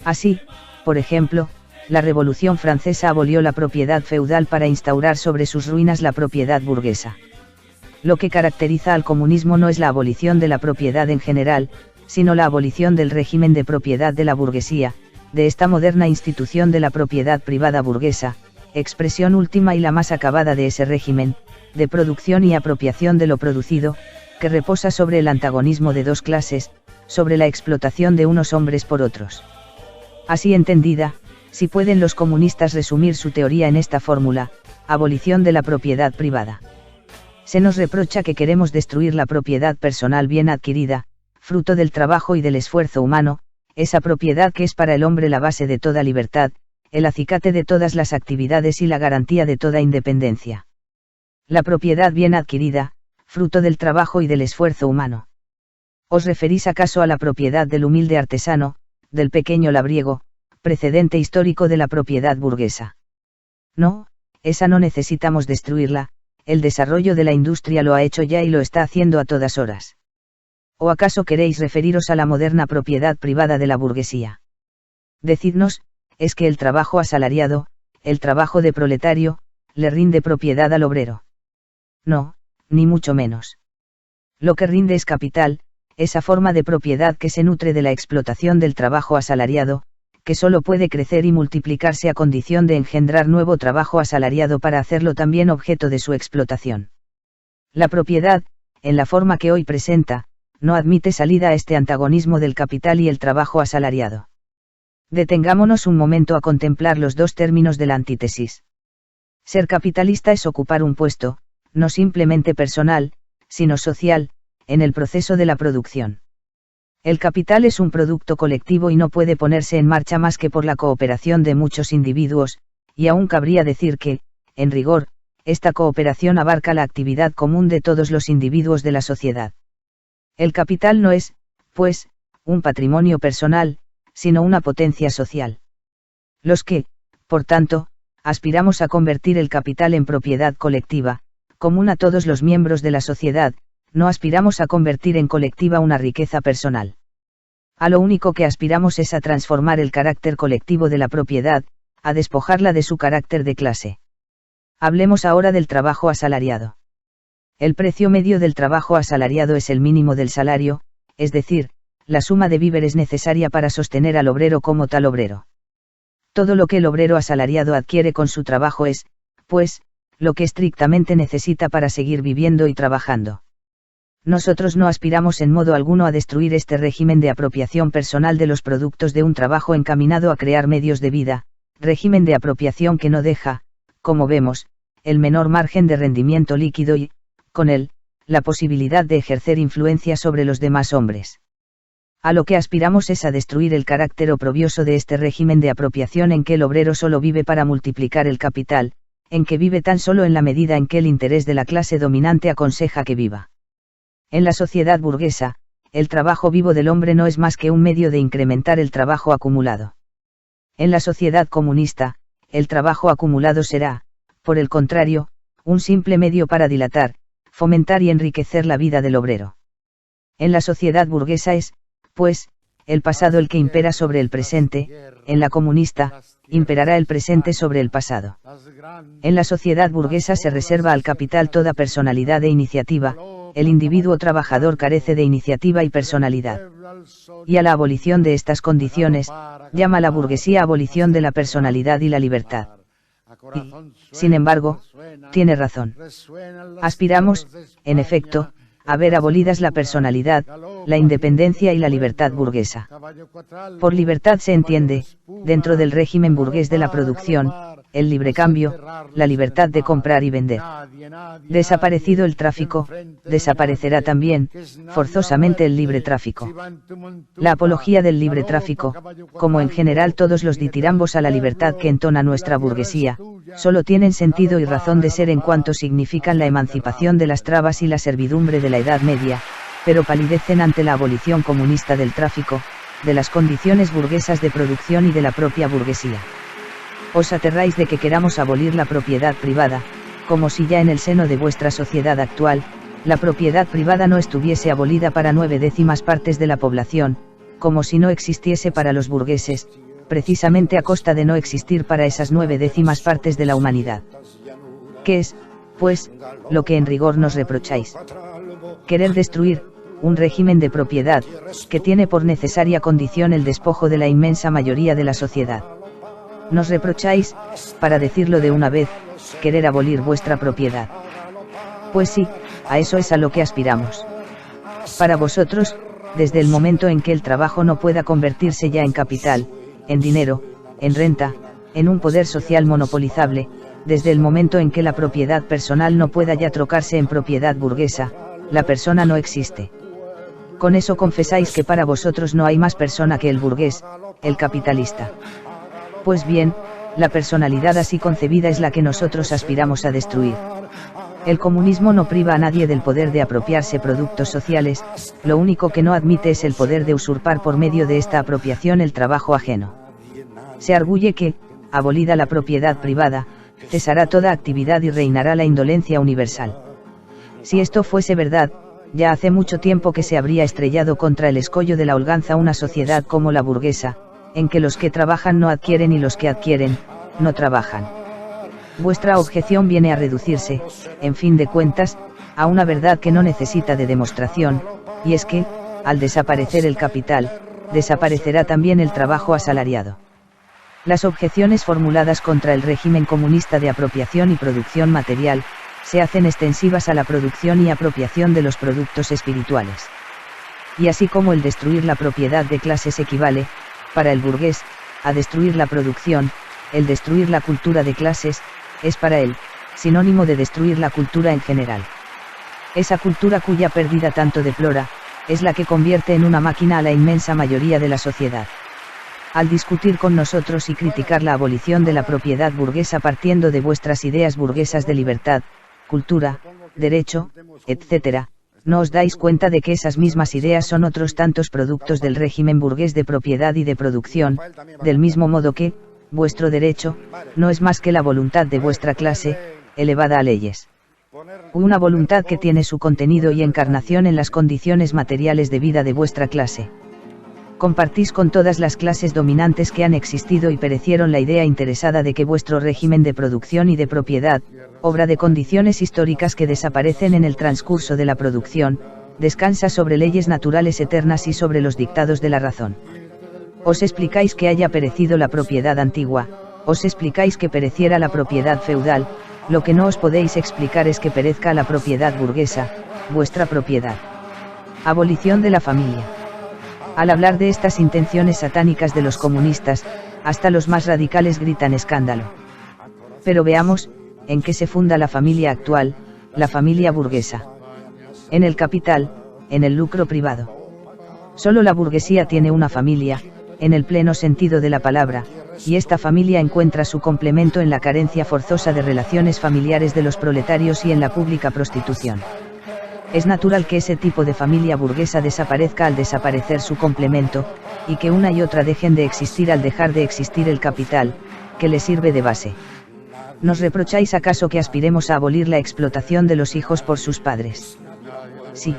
Así, por ejemplo, la Revolución Francesa abolió la propiedad feudal para instaurar sobre sus ruinas la propiedad burguesa. Lo que caracteriza al comunismo no es la abolición de la propiedad en general, sino la abolición del régimen de propiedad de la burguesía, de esta moderna institución de la propiedad privada burguesa, expresión última y la más acabada de ese régimen, de producción y apropiación de lo producido, que reposa sobre el antagonismo de dos clases, sobre la explotación de unos hombres por otros. Así entendida, si pueden los comunistas resumir su teoría en esta fórmula, abolición de la propiedad privada. Se nos reprocha que queremos destruir la propiedad personal bien adquirida, fruto del trabajo y del esfuerzo humano, esa propiedad que es para el hombre la base de toda libertad, el acicate de todas las actividades y la garantía de toda independencia. La propiedad bien adquirida, fruto del trabajo y del esfuerzo humano. ¿Os referís acaso a la propiedad del humilde artesano, del pequeño labriego, precedente histórico de la propiedad burguesa? No, esa no necesitamos destruirla, el desarrollo de la industria lo ha hecho ya y lo está haciendo a todas horas. ¿O acaso queréis referiros a la moderna propiedad privada de la burguesía? Decidnos, ¿es que el trabajo asalariado, el trabajo de proletario, le rinde propiedad al obrero? No, ni mucho menos. Lo que rinde es capital, esa forma de propiedad que se nutre de la explotación del trabajo asalariado, que solo puede crecer y multiplicarse a condición de engendrar nuevo trabajo asalariado para hacerlo también objeto de su explotación. La propiedad, en la forma que hoy presenta, no admite salida a este antagonismo del capital y el trabajo asalariado. Detengámonos un momento a contemplar los dos términos de la antítesis. Ser capitalista es ocupar un puesto, no simplemente personal, sino social, en el proceso de la producción. El capital es un producto colectivo y no puede ponerse en marcha más que por la cooperación de muchos individuos, y aún cabría decir que, en rigor, esta cooperación abarca la actividad común de todos los individuos de la sociedad. El capital no es, pues, un patrimonio personal, sino una potencia social. Los que, por tanto, aspiramos a convertir el capital en propiedad colectiva, común a todos los miembros de la sociedad, no aspiramos a convertir en colectiva una riqueza personal. A lo único que aspiramos es a transformar el carácter colectivo de la propiedad, a despojarla de su carácter de clase. Hablemos ahora del trabajo asalariado. El precio medio del trabajo asalariado es el mínimo del salario, es decir, la suma de víveres necesaria para sostener al obrero como tal obrero. Todo lo que el obrero asalariado adquiere con su trabajo es, pues, lo que estrictamente necesita para seguir viviendo y trabajando. Nosotros no aspiramos en modo alguno a destruir este régimen de apropiación personal de los productos de un trabajo encaminado a crear medios de vida, régimen de apropiación que no deja, como vemos, el menor margen de rendimiento líquido y, con él, la posibilidad de ejercer influencia sobre los demás hombres. A lo que aspiramos es a destruir el carácter oprobioso de este régimen de apropiación en que el obrero solo vive para multiplicar el capital, en que vive tan solo en la medida en que el interés de la clase dominante aconseja que viva. En la sociedad burguesa, el trabajo vivo del hombre no es más que un medio de incrementar el trabajo acumulado. En la sociedad comunista, el trabajo acumulado será, por el contrario, un simple medio para dilatar, fomentar y enriquecer la vida del obrero. En la sociedad burguesa es, pues, el pasado el que impera sobre el presente, en la comunista, imperará el presente sobre el pasado. En la sociedad burguesa se reserva al capital toda personalidad e iniciativa, el individuo trabajador carece de iniciativa y personalidad. Y a la abolición de estas condiciones, llama la burguesía abolición de la personalidad y la libertad. Y, sin embargo, tiene razón. Aspiramos, en efecto, a ver abolidas la personalidad, la independencia y la libertad burguesa. Por libertad se entiende, dentro del régimen burgués de la producción, el libre cambio, la libertad de comprar y vender. Desaparecido el tráfico, desaparecerá también, forzosamente el libre tráfico. La apología del libre tráfico, como en general todos los ditirambos a la libertad que entona nuestra burguesía, solo tienen sentido y razón de ser en cuanto significan la emancipación de las trabas y la servidumbre de la Edad Media, pero palidecen ante la abolición comunista del tráfico, de las condiciones burguesas de producción y de la propia burguesía. Os aterráis de que queramos abolir la propiedad privada, como si ya en el seno de vuestra sociedad actual, la propiedad privada no estuviese abolida para 9/10 partes de la población, como si no existiese para los burgueses, precisamente a costa de no existir para esas 9/10 partes de la humanidad. ¿Qué es, pues, lo que en rigor nos reprocháis? Querer destruir un régimen de propiedad, que tiene por necesaria condición el despojo de la inmensa mayoría de la sociedad. Nos reprocháis, para decirlo de una vez, querer abolir vuestra propiedad. Pues sí, a eso es a lo que aspiramos. Para vosotros, desde el momento en que el trabajo no pueda convertirse ya en capital, en dinero, en renta, en un poder social monopolizable, desde el momento en que la propiedad personal no pueda ya trocarse en propiedad burguesa, la persona no existe. Con eso confesáis que para vosotros no hay más persona que el burgués, el capitalista. Pues bien, la personalidad así concebida es la que nosotros aspiramos a destruir. El comunismo no priva a nadie del poder de apropiarse productos sociales, lo único que no admite es el poder de usurpar por medio de esta apropiación el trabajo ajeno. Se arguye que, abolida la propiedad privada, cesará toda actividad y reinará la indolencia universal. Si esto fuese verdad, ya hace mucho tiempo que se habría estrellado contra el escollo de la holganza una sociedad como la burguesa, en que los que trabajan no adquieren y los que adquieren, no trabajan. Vuestra objeción viene a reducirse, en fin de cuentas, a una verdad que no necesita de demostración, y es que, al desaparecer el capital, desaparecerá también el trabajo asalariado. Las objeciones formuladas contra el régimen comunista de apropiación y producción material, se hacen extensivas a la producción y apropiación de los productos espirituales. Y así como el destruir la propiedad de clases equivale, para el burgués, a destruir la producción, el destruir la cultura de clases, es para él, sinónimo de destruir la cultura en general. Esa cultura cuya pérdida tanto deplora, es la que convierte en una máquina a la inmensa mayoría de la sociedad. Al discutir con nosotros y criticar la abolición de la propiedad burguesa partiendo de vuestras ideas burguesas de libertad, cultura, derecho, etc., no os dais cuenta de que esas mismas ideas son otros tantos productos del régimen burgués de propiedad y de producción, del mismo modo que, vuestro derecho, no es más que la voluntad de vuestra clase, elevada a leyes. Una voluntad que tiene su contenido y encarnación en las condiciones materiales de vida de vuestra clase. Compartís con todas las clases dominantes que han existido y perecieron la idea interesada de que vuestro régimen de producción y de propiedad, obra de condiciones históricas que desaparecen en el transcurso de la producción, descansa sobre leyes naturales eternas y sobre los dictados de la razón. Os explicáis que haya perecido la propiedad antigua, os explicáis que pereciera la propiedad feudal, lo que no os podéis explicar es que perezca la propiedad burguesa, vuestra propiedad. Abolición de la familia. Al hablar de estas intenciones satánicas de los comunistas, hasta los más radicales gritan escándalo. Pero veamos, ¿en qué se funda la familia actual, la familia burguesa? En el capital, en el lucro privado. Solo la burguesía tiene una familia, en el pleno sentido de la palabra, y esta familia encuentra su complemento en la carencia forzosa de relaciones familiares de los proletarios y en la pública prostitución. Es natural que ese tipo de familia burguesa desaparezca al desaparecer su complemento, y que una y otra dejen de existir al dejar de existir el capital, que le sirve de base. ¿Nos reprocháis acaso que aspiremos a abolir la explotación de los hijos por sus padres? Sí,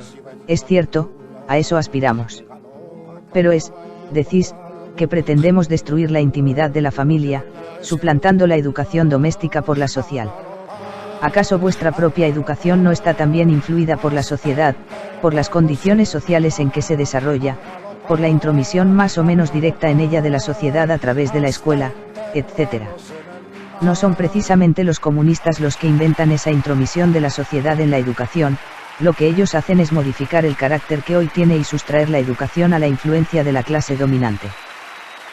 es cierto, a eso aspiramos. Pero decís, que pretendemos destruir la intimidad de la familia, suplantando la educación doméstica por la social. ¿Acaso vuestra propia educación no está también influida por la sociedad, por las condiciones sociales en que se desarrolla, por la intromisión más o menos directa en ella de la sociedad a través de la escuela, etc.? No son precisamente los comunistas los que inventan esa intromisión de la sociedad en la educación, lo que ellos hacen es modificar el carácter que hoy tiene y sustraer la educación a la influencia de la clase dominante.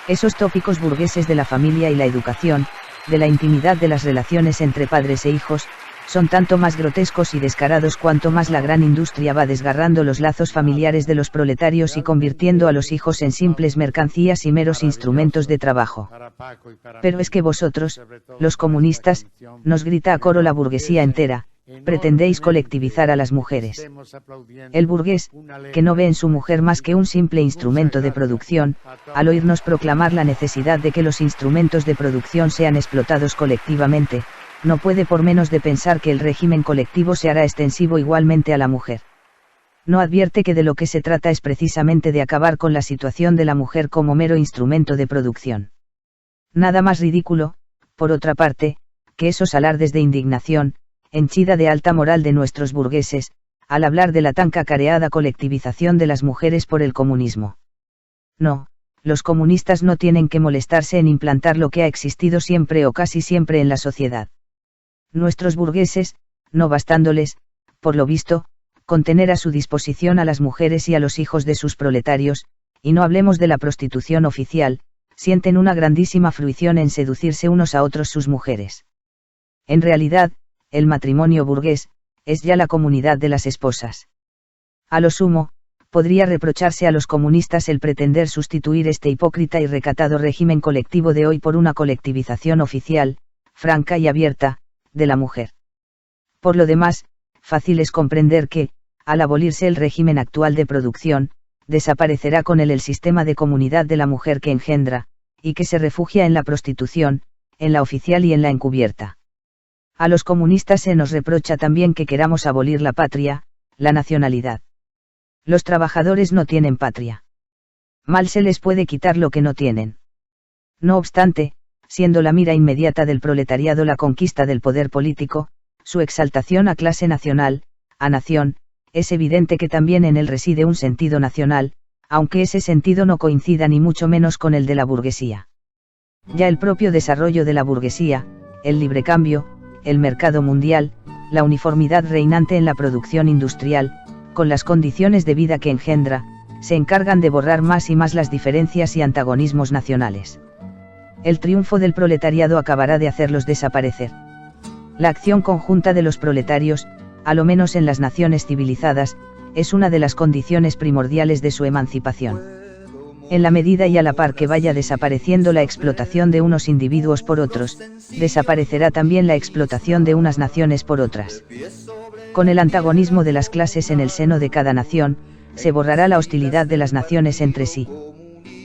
Esos tópicos burgueses de la familia y la educación, de la intimidad de las relaciones entre padres e hijos, son tanto más grotescos y descarados cuanto más la gran industria va desgarrando los lazos familiares de los proletarios y convirtiendo a los hijos en simples mercancías y meros instrumentos de trabajo. Pero es que vosotros, los comunistas, nos grita a coro la burguesía entera, pretendéis colectivizar a las mujeres. El burgués, que no ve en su mujer más que un simple instrumento de producción, al oírnos proclamar la necesidad de que los instrumentos de producción sean explotados colectivamente, no puede por menos de pensar que el régimen colectivo se hará extensivo igualmente a la mujer. No advierte que de lo que se trata es precisamente de acabar con la situación de la mujer como mero instrumento de producción. Nada más ridículo, por otra parte, que esos alardes de indignación, henchida de alta moral de nuestros burgueses, al hablar de la tan cacareada colectivización de las mujeres por el comunismo. No, los comunistas no tienen que molestarse en implantar lo que ha existido siempre o casi siempre en la sociedad. Nuestros burgueses, no bastándoles, por lo visto, con tener a su disposición a las mujeres y a los hijos de sus proletarios, y no hablemos de la prostitución oficial, sienten una grandísima fruición en seducirse unos a otros sus mujeres. En realidad, el matrimonio burgués, es ya la comunidad de las esposas. A lo sumo, podría reprocharse a los comunistas el pretender sustituir este hipócrita y recatado régimen colectivo de hoy por una colectivización oficial, franca y abierta, de la mujer. Por lo demás, fácil es comprender que, al abolirse el régimen actual de producción, desaparecerá con él el sistema de comunidad de la mujer que engendra, y que se refugia en la prostitución, en la oficial y en la encubierta. A los comunistas se nos reprocha también que queramos abolir la patria, la nacionalidad. Los trabajadores no tienen patria. Mal se les puede quitar lo que no tienen. No obstante, siendo la mira inmediata del proletariado la conquista del poder político, su exaltación a clase nacional, a nación, es evidente que también en él reside un sentido nacional, aunque ese sentido no coincida ni mucho menos con el de la burguesía. Ya el propio desarrollo de la burguesía, el libre cambio, el mercado mundial, la uniformidad reinante en la producción industrial, con las condiciones de vida que engendra, se encargan de borrar más y más las diferencias y antagonismos nacionales. El triunfo del proletariado acabará de hacerlos desaparecer. La acción conjunta de los proletarios, a lo menos en las naciones civilizadas, es una de las condiciones primordiales de su emancipación. En la medida y a la par que vaya desapareciendo la explotación de unos individuos por otros, desaparecerá también la explotación de unas naciones por otras. Con el antagonismo de las clases en el seno de cada nación, se borrará la hostilidad de las naciones entre sí.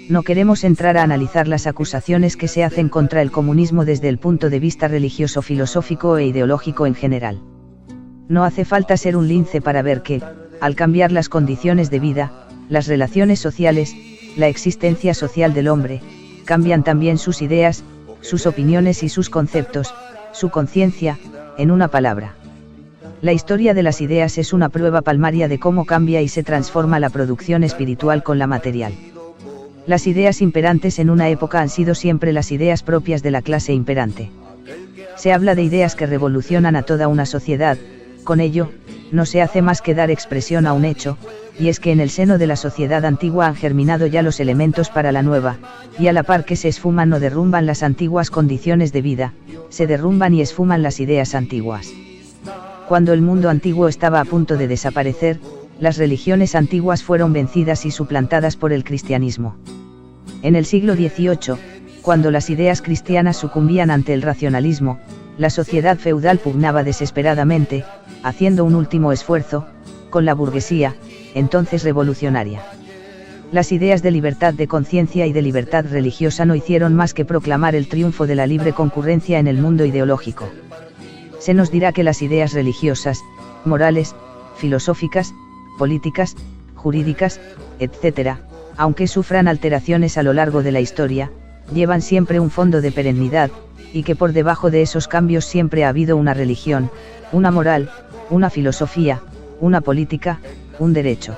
No queremos entrar a analizar las acusaciones que se hacen contra el comunismo desde el punto de vista religioso, filosófico e ideológico en general. No hace falta ser un lince para ver que, al cambiar las condiciones de vida, las relaciones sociales, la existencia social del hombre, cambian también sus ideas, sus opiniones y sus conceptos, su conciencia, en una palabra. La historia de las ideas es una prueba palmaria de cómo cambia y se transforma la producción espiritual con la material. Las ideas imperantes en una época han sido siempre las ideas propias de la clase imperante. Se habla de ideas que revolucionan a toda una sociedad, con ello, no se hace más que dar expresión a un hecho, y es que en el seno de la sociedad antigua han germinado ya los elementos para la nueva, y a la par que se esfuman o derrumban las antiguas condiciones de vida, se derrumban y esfuman las ideas antiguas. Cuando el mundo antiguo estaba a punto de desaparecer, las religiones antiguas fueron vencidas y suplantadas por el cristianismo. En el siglo XVIII, cuando las ideas cristianas sucumbían ante el racionalismo, la sociedad feudal pugnaba desesperadamente, haciendo un último esfuerzo, con la burguesía, entonces revolucionaria. Las ideas de libertad de conciencia y de libertad religiosa no hicieron más que proclamar el triunfo de la libre concurrencia en el mundo ideológico. Se nos dirá que las ideas religiosas, morales, filosóficas, políticas, jurídicas, etc., aunque sufran alteraciones a lo largo de la historia, llevan siempre un fondo de perennidad, y que por debajo de esos cambios siempre ha habido una religión, una moral, una filosofía, una política, un derecho.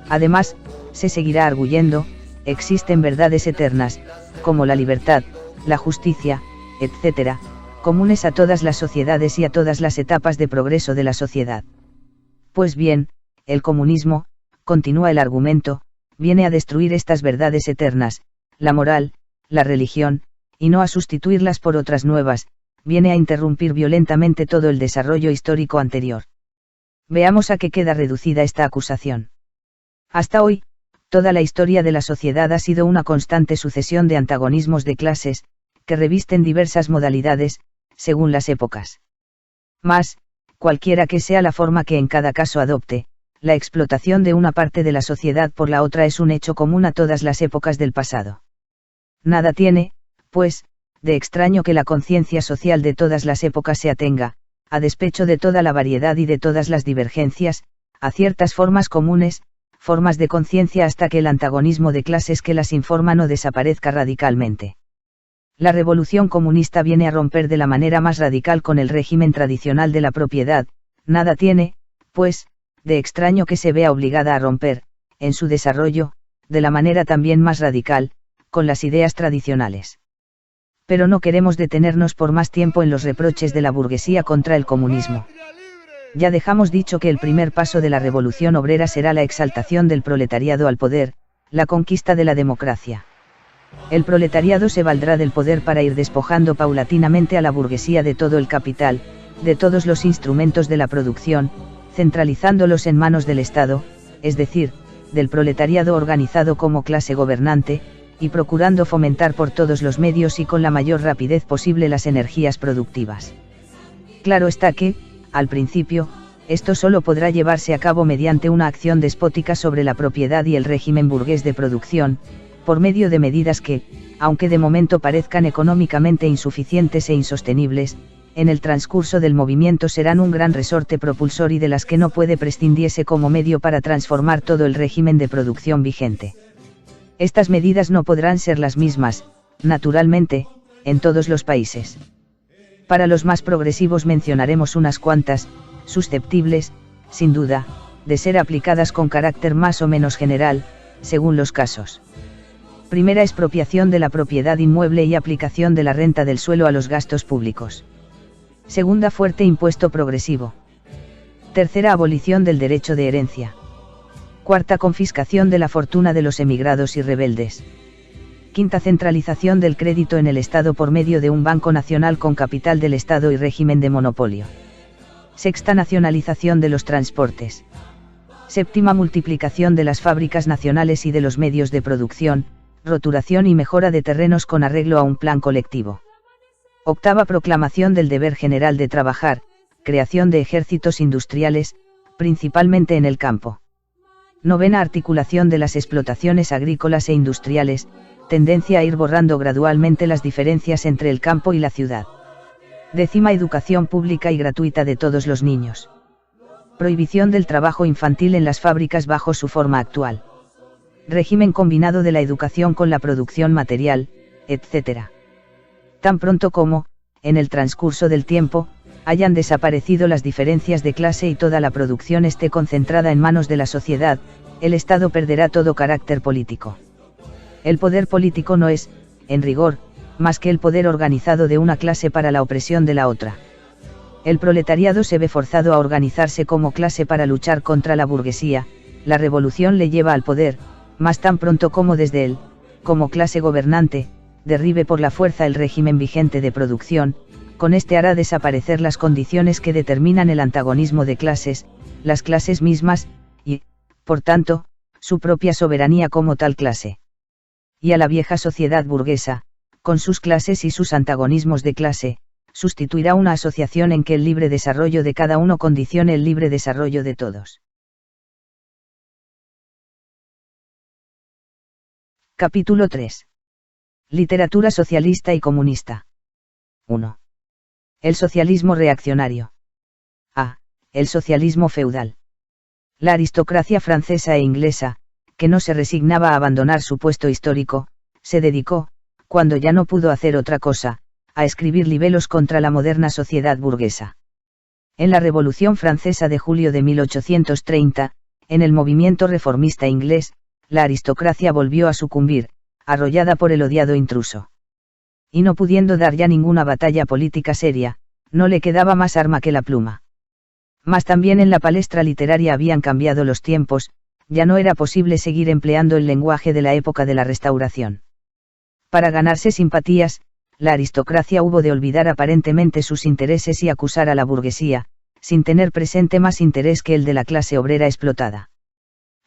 Además, se seguirá arguyendo, existen verdades eternas, como la libertad, la justicia, etc., comunes a todas las sociedades y a todas las etapas de progreso de la sociedad. Pues bien, el comunismo, continúa el argumento, viene a destruir estas verdades eternas, la moral, la religión, y no a sustituirlas por otras nuevas, viene a interrumpir violentamente todo el desarrollo histórico anterior. Veamos a qué queda reducida esta acusación. Hasta hoy, toda la historia de la sociedad ha sido una constante sucesión de antagonismos de clases, que revisten diversas modalidades, según las épocas. Mas, cualquiera que sea la forma que en cada caso adopte, la explotación de una parte de la sociedad por la otra es un hecho común a todas las épocas del pasado. Nada tiene, pues, de extraño que la conciencia social de todas las épocas se atenga, a despecho de toda la variedad y de todas las divergencias, a ciertas formas comunes, formas de conciencia hasta que el antagonismo de clases que las informa no desaparezca radicalmente. La revolución comunista viene a romper de la manera más radical con el régimen tradicional de la propiedad, nada tiene, pues, de extraño que se vea obligada a romper, en su desarrollo, de la manera también más radical, con las ideas tradicionales. Pero no queremos detenernos por más tiempo en los reproches de la burguesía contra el comunismo. Ya dejamos dicho que el primer paso de la revolución obrera será la exaltación del proletariado al poder, la conquista de la democracia. El proletariado se valdrá del poder para ir despojando paulatinamente a la burguesía de todo el capital, de todos los instrumentos de la producción, centralizándolos en manos del Estado, es decir, del proletariado organizado como clase gobernante, y procurando fomentar por todos los medios y con la mayor rapidez posible las energías productivas. Claro está que, al principio, esto solo podrá llevarse a cabo mediante una acción despótica sobre la propiedad y el régimen burgués de producción, por medio de medidas que, aunque de momento parezcan económicamente insuficientes e insostenibles, en el transcurso del movimiento serán un gran resorte propulsor y de las que no puede prescindirse como medio para transformar todo el régimen de producción vigente. Estas medidas no podrán ser las mismas, naturalmente, en todos los países. Para los más progresivos mencionaremos unas cuantas, susceptibles, sin duda, de ser aplicadas con carácter más o menos general, según los casos. Primera, expropiación de la propiedad inmueble y aplicación de la renta del suelo a los gastos públicos. Segunda, fuerte impuesto progresivo. Tercera, abolición del derecho de herencia. Cuarta, confiscación de la fortuna de los emigrados y rebeldes. Quinta, centralización del crédito en el Estado por medio de un Banco Nacional con capital del Estado y régimen de monopolio. Sexta, nacionalización de los transportes. Séptima, multiplicación de las fábricas nacionales y de los medios de producción, roturación y mejora de terrenos con arreglo a un plan colectivo. Octava, proclamación del deber general de trabajar, creación de ejércitos industriales, principalmente en el campo. Novena, articulación de las explotaciones agrícolas e industriales, tendencia a ir borrando gradualmente las diferencias entre el campo y la ciudad. Décima, educación pública y gratuita de todos los niños. Prohibición del trabajo infantil en las fábricas bajo su forma actual. Régimen combinado de la educación con la producción material, etc. Tan pronto como, en el transcurso del tiempo, hayan desaparecido las diferencias de clase y toda la producción esté concentrada en manos de la sociedad, el Estado perderá todo carácter político. El poder político no es, en rigor, más que el poder organizado de una clase para la opresión de la otra. El proletariado se ve forzado a organizarse como clase para luchar contra la burguesía, la revolución le lleva al poder, mas tan pronto como desde él, como clase gobernante, derribe por la fuerza el régimen vigente de producción, con este hará desaparecer las condiciones que determinan el antagonismo de clases, las clases mismas, y, por tanto, su propia soberanía como tal clase. Y a la vieja sociedad burguesa, con sus clases y sus antagonismos de clase, sustituirá una asociación en que el libre desarrollo de cada uno condicione el libre desarrollo de todos. Capítulo 3. Literatura socialista y comunista. 1. El socialismo reaccionario. A. El socialismo feudal. La aristocracia francesa e inglesa, que no se resignaba a abandonar su puesto histórico, se dedicó, cuando ya no pudo hacer otra cosa, a escribir libelos contra la moderna sociedad burguesa. En la Revolución Francesa de julio de 1830, en el movimiento reformista inglés, la aristocracia volvió a sucumbir, arrollada por el odiado intruso. Y no pudiendo dar ya ninguna batalla política seria, no le quedaba más arma que la pluma. Mas también en la palestra literaria habían cambiado los tiempos, ya no era posible seguir empleando el lenguaje de la época de la Restauración. Para ganarse simpatías, la aristocracia hubo de olvidar aparentemente sus intereses y acusar a la burguesía, sin tener presente más interés que el de la clase obrera explotada.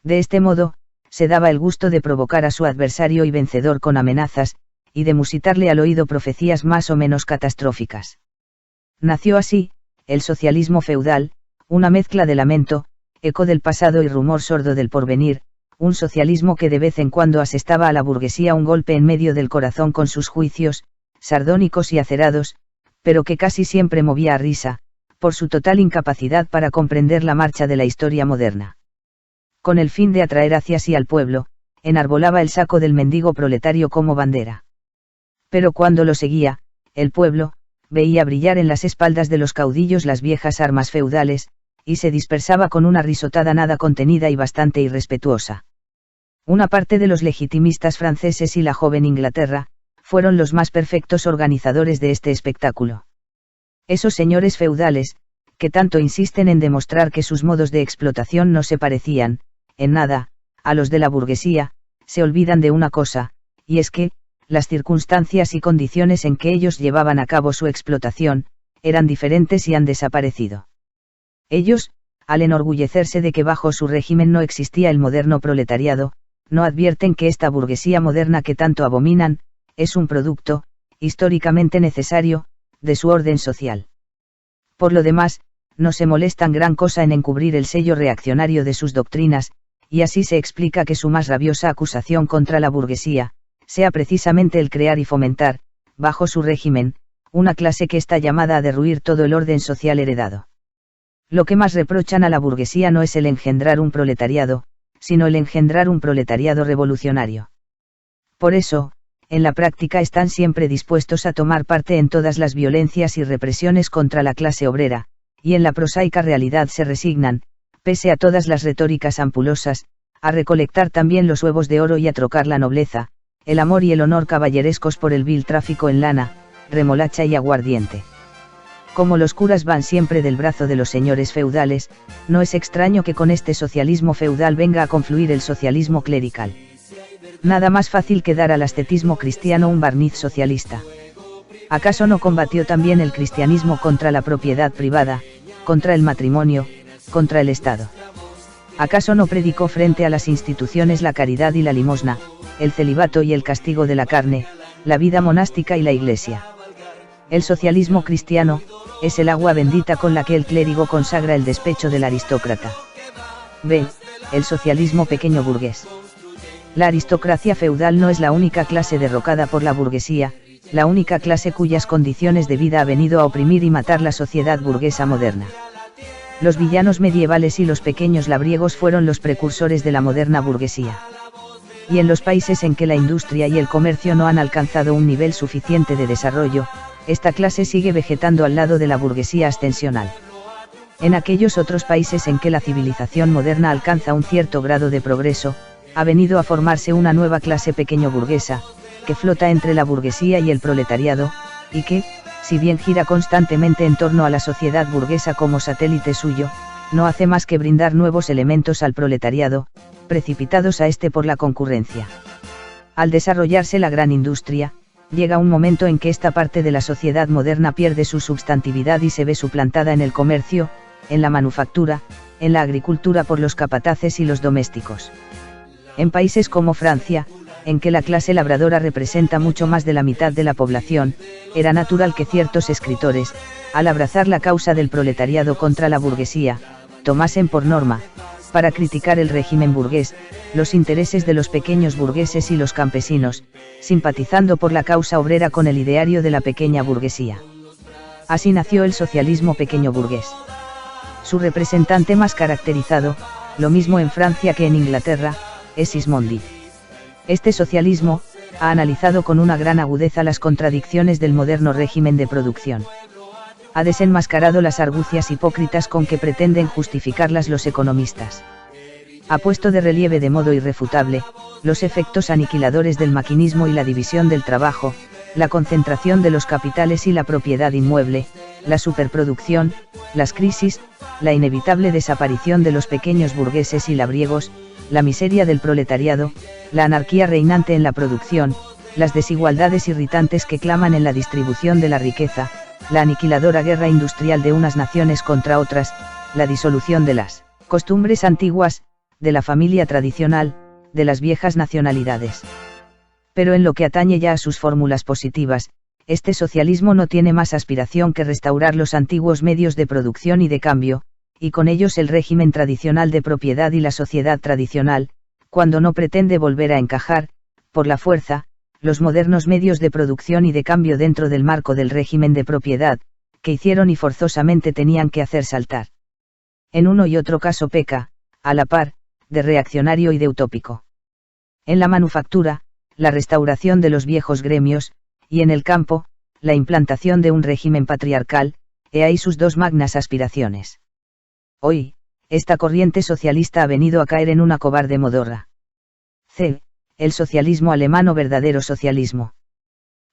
De este modo, se daba el gusto de provocar a su adversario y vencedor con amenazas, y de musitarle al oído profecías más o menos catastróficas. Nació así, el socialismo feudal, una mezcla de lamento, eco del pasado y rumor sordo del porvenir, un socialismo que de vez en cuando asestaba a la burguesía un golpe en medio del corazón con sus juicios, sardónicos y acerados, pero que casi siempre movía a risa, por su total incapacidad para comprender la marcha de la historia moderna. Con el fin de atraer hacia sí al pueblo, enarbolaba el saco del mendigo proletario como bandera. Pero cuando lo seguía, el pueblo, veía brillar en las espaldas de los caudillos las viejas armas feudales, y se dispersaba con una risotada nada contenida y bastante irrespetuosa. Una parte de los legitimistas franceses y la joven Inglaterra, fueron los más perfectos organizadores de este espectáculo. Esos señores feudales, que tanto insisten en demostrar que sus modos de explotación no se parecían, en nada, a los de la burguesía, se olvidan de una cosa, y es que, las circunstancias y condiciones en que ellos llevaban a cabo su explotación, eran diferentes y han desaparecido. Ellos, al enorgullecerse de que bajo su régimen no existía el moderno proletariado, no advierten que esta burguesía moderna que tanto abominan, es un producto, históricamente necesario, de su orden social. Por lo demás, no se molestan gran cosa en encubrir el sello reaccionario de sus doctrinas, y así se explica que su más rabiosa acusación contra la burguesía, sea precisamente el crear y fomentar, bajo su régimen, una clase que está llamada a derruir todo el orden social heredado. Lo que más reprochan a la burguesía no es el engendrar un proletariado, sino el engendrar un proletariado revolucionario. Por eso, en la práctica están siempre dispuestos a tomar parte en todas las violencias y represiones contra la clase obrera, y en la prosaica realidad se resignan, pese a todas las retóricas ampulosas, a recolectar también los huevos de oro y a trocar la nobleza, el amor y el honor caballerescos por el vil tráfico en lana, remolacha y aguardiente. Como los curas van siempre del brazo de los señores feudales, no es extraño que con este socialismo feudal venga a confluir el socialismo clerical. Nada más fácil que dar al ascetismo cristiano un barniz socialista. ¿Acaso no combatió también el cristianismo contra la propiedad privada, contra el matrimonio, contra el Estado? ¿Acaso no predicó frente a las instituciones la caridad y la limosna, el celibato y el castigo de la carne, la vida monástica y la iglesia? El socialismo cristiano es el agua bendita con la que el clérigo consagra el despecho del aristócrata. B. El socialismo pequeño burgués. La aristocracia feudal no es la única clase derrocada por la burguesía, la única clase cuyas condiciones de vida ha venido a oprimir y matar la sociedad burguesa moderna. Los villanos medievales y los pequeños labriegos fueron los precursores de la moderna burguesía. Y en los países en que la industria y el comercio no han alcanzado un nivel suficiente de desarrollo, esta clase sigue vegetando al lado de la burguesía ascensional. En aquellos otros países en que la civilización moderna alcanza un cierto grado de progreso, ha venido a formarse una nueva clase pequeño burguesa, que flota entre la burguesía y el proletariado, y que, si bien gira constantemente en torno a la sociedad burguesa como satélite suyo, no hace más que brindar nuevos elementos al proletariado, precipitados a este por la concurrencia. Al desarrollarse la gran industria, llega un momento en que esta parte de la sociedad moderna pierde su substantividad y se ve suplantada en el comercio, en la manufactura, en la agricultura por los capataces y los domésticos. En países como Francia, en que la clase labradora representa mucho más de la mitad de la población, era natural que ciertos escritores, al abrazar la causa del proletariado contra la burguesía, tomasen por norma, para criticar el régimen burgués, los intereses de los pequeños burgueses y los campesinos, simpatizando por la causa obrera con el ideario de la pequeña burguesía. Así nació el socialismo pequeño burgués. Su representante más caracterizado, lo mismo en Francia que en Inglaterra, es Sismondi. Este socialismo ha analizado con una gran agudeza las contradicciones del moderno régimen de producción. Ha desenmascarado las argucias hipócritas con que pretenden justificarlas los economistas. Ha puesto de relieve de modo irrefutable los efectos aniquiladores del maquinismo y la división del trabajo, la concentración de los capitales y la propiedad inmueble, la superproducción, las crisis, la inevitable desaparición de los pequeños burgueses y labriegos, la miseria del proletariado, la anarquía reinante en la producción, las desigualdades irritantes que claman en la distribución de la riqueza, la aniquiladora guerra industrial de unas naciones contra otras, la disolución de las costumbres antiguas, de la familia tradicional, de las viejas nacionalidades. Pero en lo que atañe ya a sus fórmulas positivas, este socialismo no tiene más aspiración que restaurar los antiguos medios de producción y de cambio, y con ellos el régimen tradicional de propiedad y la sociedad tradicional, cuando no pretende volver a encajar, por la fuerza, los modernos medios de producción y de cambio dentro del marco del régimen de propiedad, que hicieron y forzosamente tenían que hacer saltar. En uno y otro caso peca, a la par, de reaccionario y de utópico. En la manufactura, la restauración de los viejos gremios, y en el campo, la implantación de un régimen patriarcal, he ahí sus dos magnas aspiraciones. Hoy, esta corriente socialista ha venido a caer en una cobarde modorra. C. El socialismo alemán o verdadero socialismo.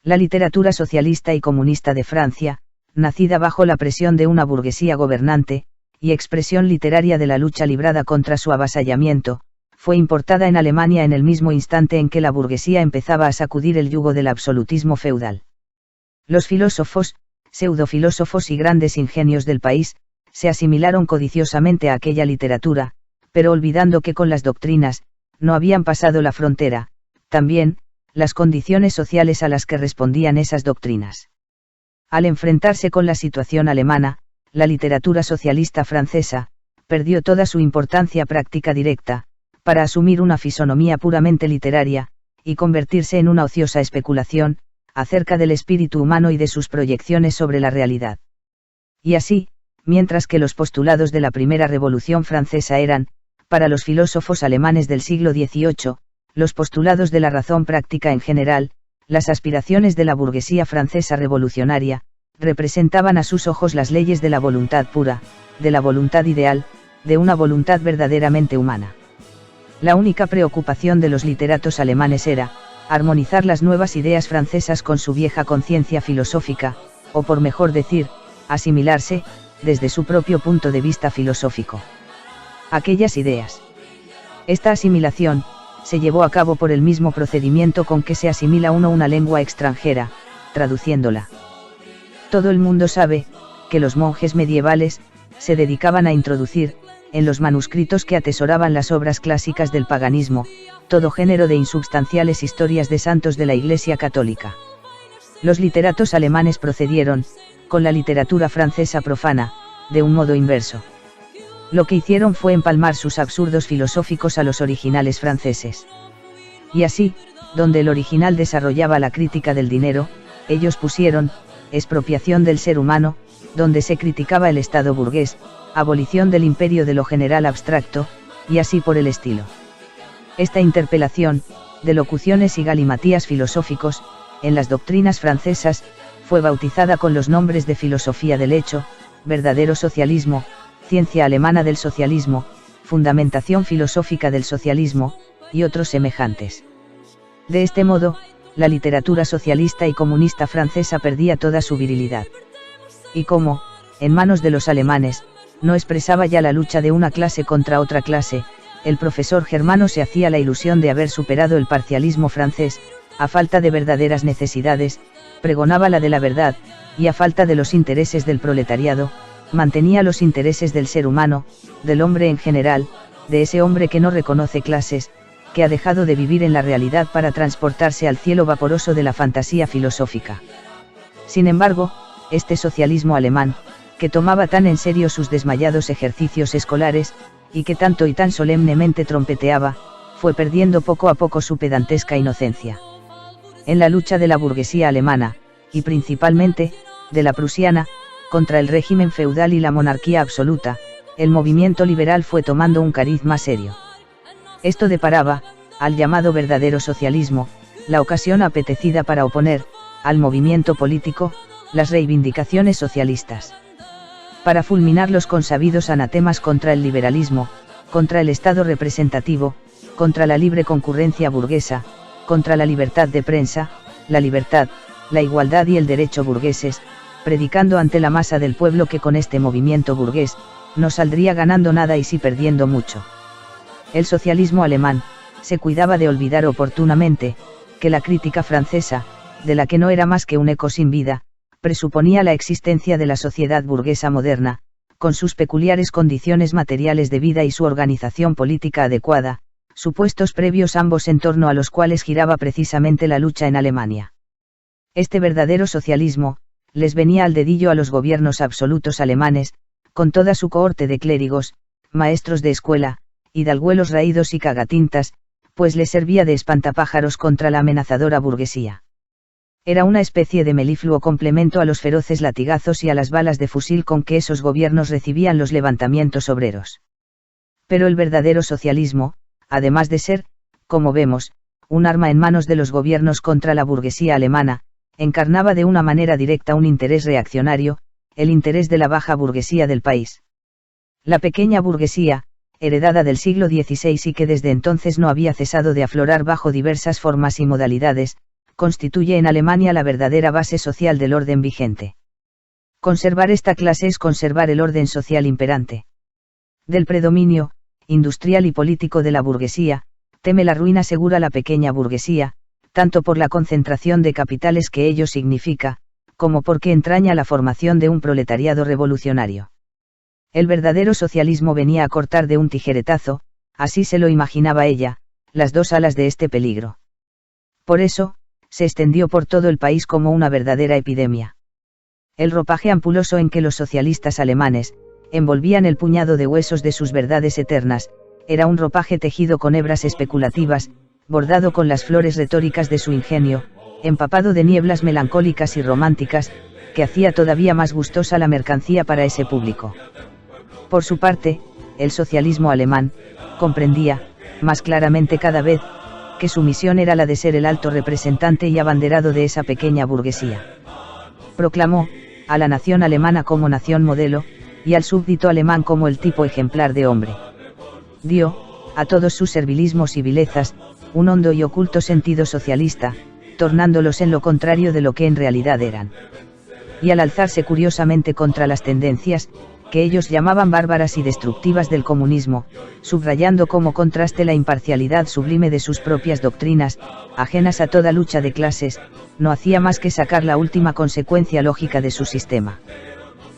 La literatura socialista y comunista de Francia, nacida bajo la presión de una burguesía gobernante, y expresión literaria de la lucha librada contra su avasallamiento, fue importada en Alemania en el mismo instante en que la burguesía empezaba a sacudir el yugo del absolutismo feudal. Los filósofos, pseudofilósofos y grandes ingenios del país, se asimilaron codiciosamente a aquella literatura, pero olvidando que con las doctrinas, no habían pasado la frontera, también, las condiciones sociales a las que respondían esas doctrinas. Al enfrentarse con la situación alemana, la literatura socialista francesa, perdió toda su importancia práctica directa, para asumir una fisonomía puramente literaria, y convertirse en una ociosa especulación, acerca del espíritu humano y de sus proyecciones sobre la realidad. Y así, mientras que los postulados de la primera Revolución Francesa eran, para los filósofos alemanes del siglo XVIII, los postulados de la razón práctica en general, las aspiraciones de la burguesía francesa revolucionaria, representaban a sus ojos las leyes de la voluntad pura, de la voluntad ideal, de una voluntad verdaderamente humana. La única preocupación de los literatos alemanes era, armonizar las nuevas ideas francesas con su vieja conciencia filosófica, o por mejor decir, asimilarse, desde su propio punto de vista filosófico, aquellas ideas. Esta asimilación, se llevó a cabo por el mismo procedimiento con que se asimila uno una lengua extranjera, traduciéndola. Todo el mundo sabe, que los monjes medievales, se dedicaban a introducir, en los manuscritos que atesoraban las obras clásicas del paganismo, todo género de insubstanciales historias de santos de la Iglesia Católica. Los literatos alemanes procedieron, con la literatura francesa profana, de un modo inverso. Lo que hicieron fue empalmar sus absurdos filosóficos a los originales franceses. Y así, donde el original desarrollaba la crítica del dinero, ellos pusieron, expropiación del ser humano, donde se criticaba el Estado burgués, abolición del imperio de lo general abstracto, y así por el estilo. Esta interpelación, de locuciones y galimatías filosóficos, en las doctrinas francesas, fue bautizada con los nombres de filosofía del hecho, verdadero socialismo, ciencia alemana del socialismo, fundamentación filosófica del socialismo, y otros semejantes. De este modo, la literatura socialista y comunista francesa perdía toda su virilidad. Y como, en manos de los alemanes, no expresaba ya la lucha de una clase contra otra clase, el profesor germano se hacía la ilusión de haber superado el parcialismo francés, a falta de verdaderas necesidades, pregonaba la de la verdad, y a falta de los intereses del proletariado, mantenía los intereses del ser humano, del hombre en general, de ese hombre que no reconoce clases, que ha dejado de vivir en la realidad para transportarse al cielo vaporoso de la fantasía filosófica. Sin embargo, este socialismo alemán, que tomaba tan en serio sus desmayados ejercicios escolares, y que tanto y tan solemnemente trompeteaba, fue perdiendo poco a poco su pedantesca inocencia. En la lucha de la burguesía alemana, y principalmente, de la prusiana, contra el régimen feudal y la monarquía absoluta, el movimiento liberal fue tomando un cariz más serio. Esto deparaba, al llamado verdadero socialismo, la ocasión apetecida para oponer, al movimiento político, las reivindicaciones socialistas. Para fulminar los consabidos anatemas contra el liberalismo, contra el Estado representativo, contra la libre concurrencia burguesa, contra la libertad de prensa, la libertad, la igualdad y el derecho burgueses, predicando ante la masa del pueblo que con este movimiento burgués, no saldría ganando nada y sí perdiendo mucho. El socialismo alemán, se cuidaba de olvidar oportunamente, que la crítica francesa, de la que no era más que un eco sin vida, presuponía la existencia de la sociedad burguesa moderna, con sus peculiares condiciones materiales de vida y su organización política adecuada, supuestos previos ambos en torno a los cuales giraba precisamente la lucha en Alemania. Este verdadero socialismo, les venía al dedillo a los gobiernos absolutos alemanes, con toda su cohorte de clérigos, maestros de escuela, hidalguelos raídos y cagatintas, pues les servía de espantapájaros contra la amenazadora burguesía. Era una especie de melifluo complemento a los feroces latigazos y a las balas de fusil con que esos gobiernos recibían los levantamientos obreros. Pero el verdadero socialismo, además de ser, como vemos, un arma en manos de los gobiernos contra la burguesía alemana, encarnaba de una manera directa un interés reaccionario, el interés de la baja burguesía del país. La pequeña burguesía, heredada del siglo XVI y que desde entonces no había cesado de aflorar bajo diversas formas y modalidades, constituye en Alemania la verdadera base social del orden vigente. Conservar esta clase es conservar el orden social imperante. Del predominio, industrial y político de la burguesía, teme la ruina segura la pequeña burguesía, tanto por la concentración de capitales que ello significa, como porque entraña la formación de un proletariado revolucionario. El verdadero socialismo venía a cortar de un tijeretazo, así se lo imaginaba ella, las dos alas de este peligro. Por eso, se extendió por todo el país como una verdadera epidemia. El ropaje ampuloso en que los socialistas alemanes envolvían el puñado de huesos de sus verdades eternas, era un ropaje tejido con hebras especulativas, bordado con las flores retóricas de su ingenio, empapado de nieblas melancólicas y románticas, que hacía todavía más gustosa la mercancía para ese público. Por su parte, el socialismo alemán comprendía, más claramente cada vez, que su misión era la de ser el alto representante y abanderado de esa pequeña burguesía. Proclamó a la nación alemana como nación modelo, y al súbdito alemán como el tipo ejemplar de hombre. Dio, a todos sus servilismos y vilezas, un hondo y oculto sentido socialista, tornándolos en lo contrario de lo que en realidad eran. Y al alzarse curiosamente contra las tendencias, que ellos llamaban bárbaras y destructivas del comunismo, subrayando como contraste la imparcialidad sublime de sus propias doctrinas, ajenas a toda lucha de clases, no hacía más que sacar la última consecuencia lógica de su sistema.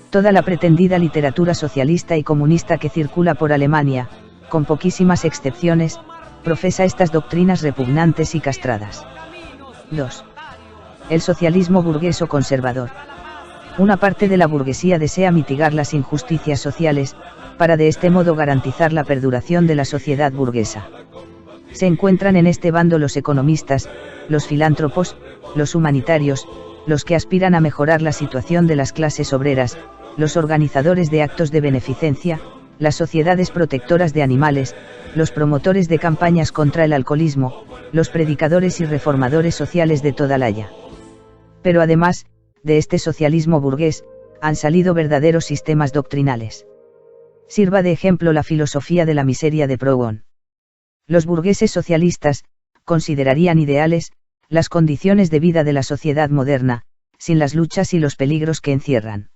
Toda la pretendida literatura socialista y comunista que circula por Alemania, con poquísimas excepciones, profesa estas doctrinas repugnantes y castradas. 2. El socialismo burgués o conservador. Una parte de la burguesía desea mitigar las injusticias sociales, para de este modo garantizar la perduración de la sociedad burguesa. Se encuentran en este bando los economistas, los filántropos, los humanitarios, los que aspiran a mejorar la situación de las clases obreras, los organizadores de actos de beneficencia, las sociedades protectoras de animales, los promotores de campañas contra el alcoholismo, los predicadores y reformadores sociales de toda la haya. Pero además, de este socialismo burgués, han salido verdaderos sistemas doctrinales. Sirva de ejemplo la filosofía de la miseria de Proudhon. Los burgueses socialistas considerarían ideales las condiciones de vida de la sociedad moderna, sin las luchas y los peligros que encierran.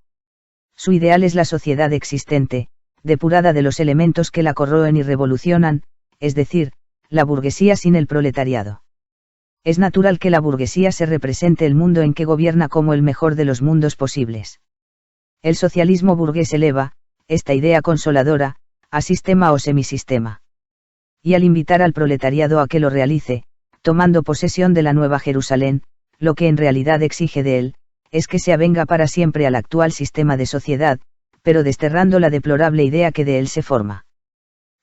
Su ideal es la sociedad existente, depurada de los elementos que la corroen y revolucionan, es decir, la burguesía sin el proletariado. Es natural que la burguesía se represente el mundo en que gobierna como el mejor de los mundos posibles. El socialismo burgués eleva esta idea consoladora a sistema o semisistema. Y al invitar al proletariado a que lo realice, tomando posesión de la Nueva Jerusalén, lo que en realidad exige de él, es que se avenga para siempre al actual sistema de sociedad, pero desterrando la deplorable idea que de él se forma.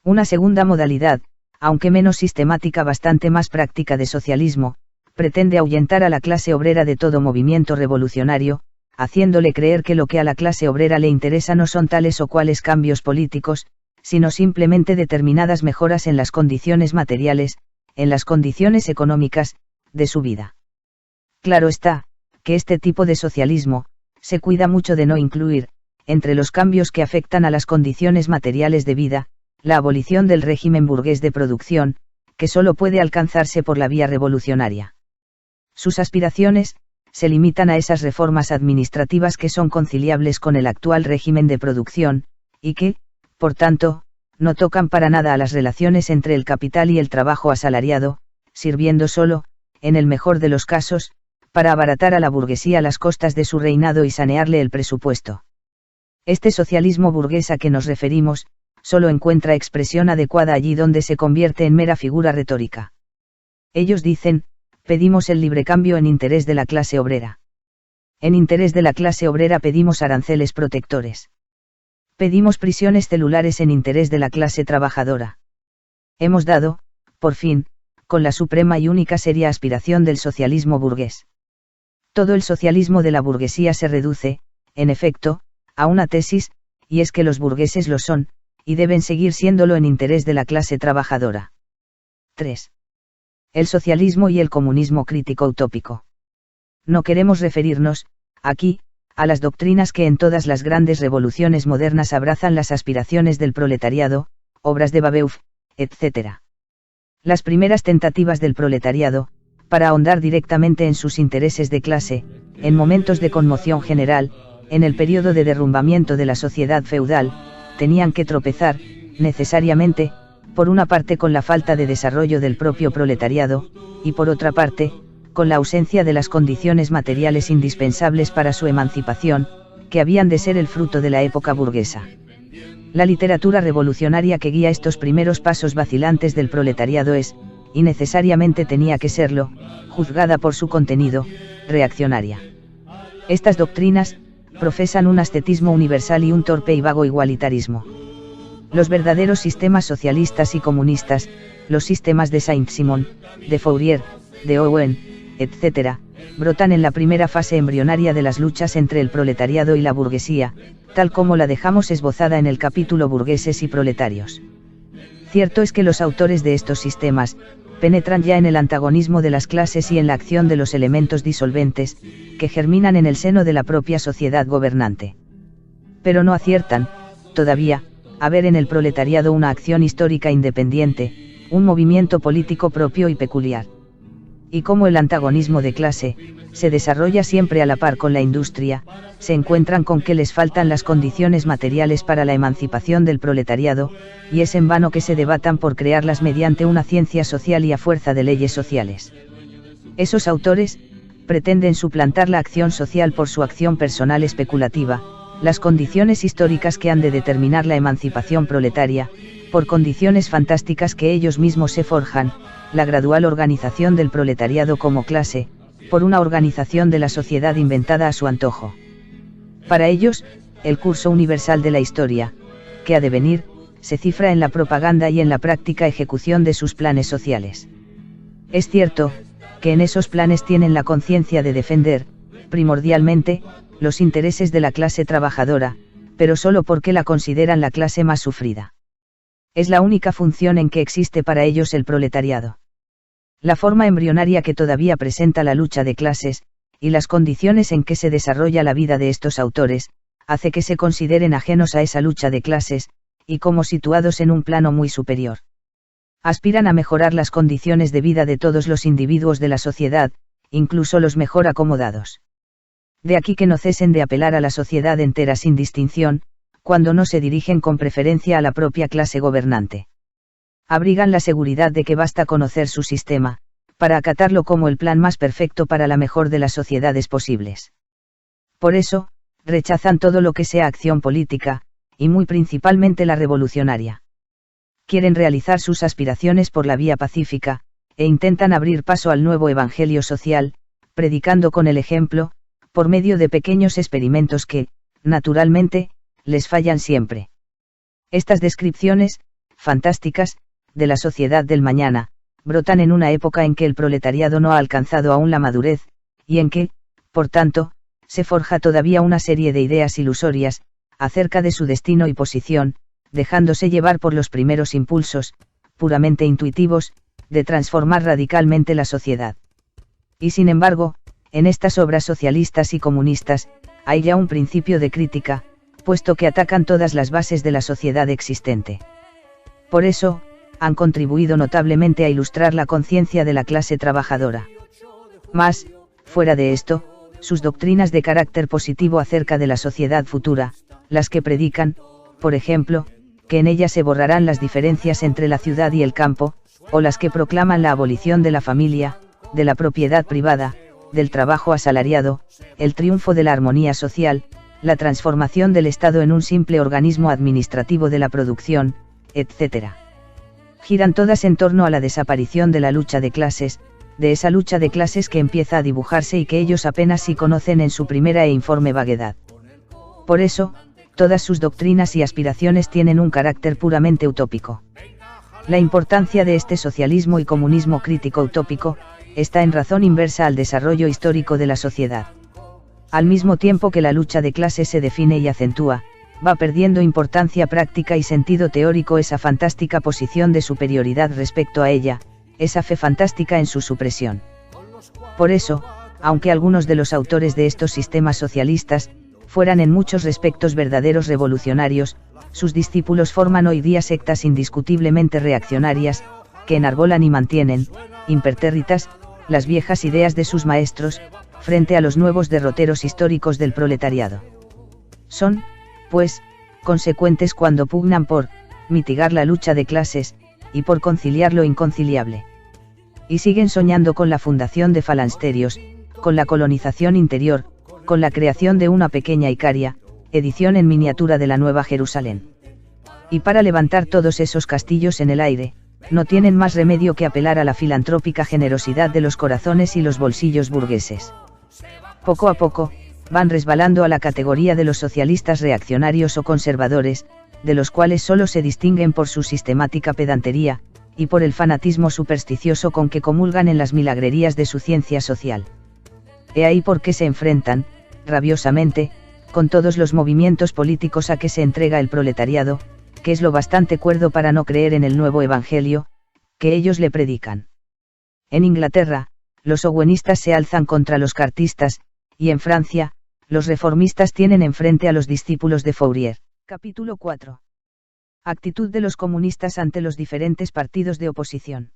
Una segunda modalidad, aunque menos sistemática, bastante más práctica de socialismo, pretende ahuyentar a la clase obrera de todo movimiento revolucionario, haciéndole creer que lo que a la clase obrera le interesa no son tales o cuales cambios políticos, sino simplemente determinadas mejoras en las condiciones materiales, en las condiciones económicas, de su vida. Claro está, que este tipo de socialismo, se cuida mucho de no incluir, entre los cambios que afectan a las condiciones materiales de vida, la abolición del régimen burgués de producción, que solo puede alcanzarse por la vía revolucionaria. Sus aspiraciones, se limitan a esas reformas administrativas que son conciliables con el actual régimen de producción, y que, por tanto, no tocan para nada a las relaciones entre el capital y el trabajo asalariado, sirviendo solo, en el mejor de los casos, para abaratar a la burguesía las costas de su reinado y sanearle el presupuesto. Este socialismo burgués a que nos referimos, solo encuentra expresión adecuada allí donde se convierte en mera figura retórica. Ellos dicen, pedimos el libre cambio en interés de la clase obrera. En interés de la clase obrera pedimos aranceles protectores. Pedimos prisiones celulares en interés de la clase trabajadora. Hemos dado, por fin, con la suprema y única seria aspiración del socialismo burgués. Todo el socialismo de la burguesía se reduce, en efecto, a una tesis, y es que los burgueses lo son, y deben seguir siéndolo en interés de la clase trabajadora. 3. El socialismo y el comunismo crítico utópico. No queremos referirnos, aquí, a las doctrinas que en todas las grandes revoluciones modernas abrazan las aspiraciones del proletariado, obras de Babeuf, etc. Las primeras tentativas del proletariado, para ahondar directamente en sus intereses de clase, en momentos de conmoción general, en el periodo de derrumbamiento de la sociedad feudal, tenían que tropezar, necesariamente, por una parte con la falta de desarrollo del propio proletariado, y por otra parte, con la ausencia de las condiciones materiales indispensables para su emancipación, que habían de ser el fruto de la época burguesa. La literatura revolucionaria que guía estos primeros pasos vacilantes del proletariado es, y necesariamente tenía que serlo, juzgada por su contenido, reaccionaria. Estas doctrinas, profesan un ascetismo universal y un torpe y vago igualitarismo. Los verdaderos sistemas socialistas y comunistas, los sistemas de Saint-Simon, de Fourier, de Owen, etc., brotan en la primera fase embrionaria de las luchas entre el proletariado y la burguesía, tal como la dejamos esbozada en el capítulo Burgueses y Proletarios. Cierto es que los autores de estos sistemas, penetran ya en el antagonismo de las clases y en la acción de los elementos disolventes, que germinan en el seno de la propia sociedad gobernante. Pero no aciertan, todavía, a ver en el proletariado una acción histórica independiente, un movimiento político propio y peculiar. Y como el antagonismo de clase, se desarrolla siempre a la par con la industria, se encuentran con que les faltan las condiciones materiales para la emancipación del proletariado, y es en vano que se debatan por crearlas mediante una ciencia social y a fuerza de leyes sociales. Esos autores, pretenden suplantar la acción social por su acción personal especulativa, las condiciones históricas que han de determinar la emancipación proletaria, por condiciones fantásticas que ellos mismos se forjan, la gradual organización del proletariado como clase, por una organización de la sociedad inventada a su antojo. Para ellos, el curso universal de la historia, que ha de venir, se cifra en la propaganda y en la práctica ejecución de sus planes sociales. Es cierto, que en esos planes tienen la conciencia de defender, primordialmente, los intereses de la clase trabajadora, pero solo porque la consideran la clase más sufrida. Es la única función en que existe para ellos el proletariado. La forma embrionaria que todavía presenta la lucha de clases, y las condiciones en que se desarrolla la vida de estos autores, hace que se consideren ajenos a esa lucha de clases, y como situados en un plano muy superior. Aspiran a mejorar las condiciones de vida de todos los individuos de la sociedad, incluso los mejor acomodados. De aquí que no cesen de apelar a la sociedad entera sin distinción, cuando no se dirigen con preferencia a la propia clase gobernante. Abrigan la seguridad de que basta conocer su sistema, para acatarlo como el plan más perfecto para la mejor de las sociedades posibles. Por eso, rechazan todo lo que sea acción política, y muy principalmente la revolucionaria. Quieren realizar sus aspiraciones por la vía pacífica, e intentan abrir paso al nuevo evangelio social, predicando con el ejemplo, por medio de pequeños experimentos que, naturalmente, les fallan siempre. Estas descripciones, fantásticas, de la sociedad del mañana, brotan en una época en que el proletariado no ha alcanzado aún la madurez, y en que, por tanto, se forja todavía una serie de ideas ilusorias, acerca de su destino y posición, dejándose llevar por los primeros impulsos, puramente intuitivos, de transformar radicalmente la sociedad. Y sin embargo, en estas obras socialistas y comunistas, hay ya un principio de crítica, puesto que atacan todas las bases de la sociedad existente. Por eso, han contribuido notablemente a ilustrar la conciencia de la clase trabajadora. Mas, fuera de esto, sus doctrinas de carácter positivo acerca de la sociedad futura, las que predican, por ejemplo, que en ella se borrarán las diferencias entre la ciudad y el campo, o las que proclaman la abolición de la familia, de la propiedad privada, del trabajo asalariado, el triunfo de la armonía social, la transformación del Estado en un simple organismo administrativo de la producción, etc. Giran todas en torno a la desaparición de la lucha de clases, de esa lucha de clases que empieza a dibujarse y que ellos apenas sí conocen en su primera e informe vaguedad. Por eso, todas sus doctrinas y aspiraciones tienen un carácter puramente utópico. La importancia de este socialismo y comunismo crítico utópico, está en razón inversa al desarrollo histórico de la sociedad. Al mismo tiempo que la lucha de clases se define y acentúa, va perdiendo importancia práctica y sentido teórico esa fantástica posición de superioridad respecto a ella, esa fe fantástica en su supresión. Por eso, aunque algunos de los autores de estos sistemas socialistas, fueran en muchos respectos verdaderos revolucionarios, sus discípulos forman hoy día sectas indiscutiblemente reaccionarias, que enarbolan y mantienen, impertérritas, las viejas ideas de sus maestros, frente a los nuevos derroteros históricos del proletariado. Son, pues, consecuentes cuando pugnan por mitigar la lucha de clases, y por conciliar lo inconciliable. Y siguen soñando con la fundación de falansterios, con la colonización interior, con la creación de una pequeña Icaria, edición en miniatura de la Nueva Jerusalén. Y para levantar todos esos castillos en el aire, no tienen más remedio que apelar a la filantrópica generosidad de los corazones y los bolsillos burgueses. Poco a poco, van resbalando a la categoría de los socialistas reaccionarios o conservadores, de los cuales solo se distinguen por su sistemática pedantería, y por el fanatismo supersticioso con que comulgan en las milagrerías de su ciencia social. He ahí por qué se enfrentan, rabiosamente, con todos los movimientos políticos a que se entrega el proletariado, que es lo bastante cuerdo para no creer en el nuevo evangelio, que ellos le predican. En Inglaterra, los owenistas se alzan contra los cartistas, y en Francia, los reformistas tienen enfrente a los discípulos de Fourier. Capítulo 4. Actitud de los comunistas ante los diferentes partidos de oposición.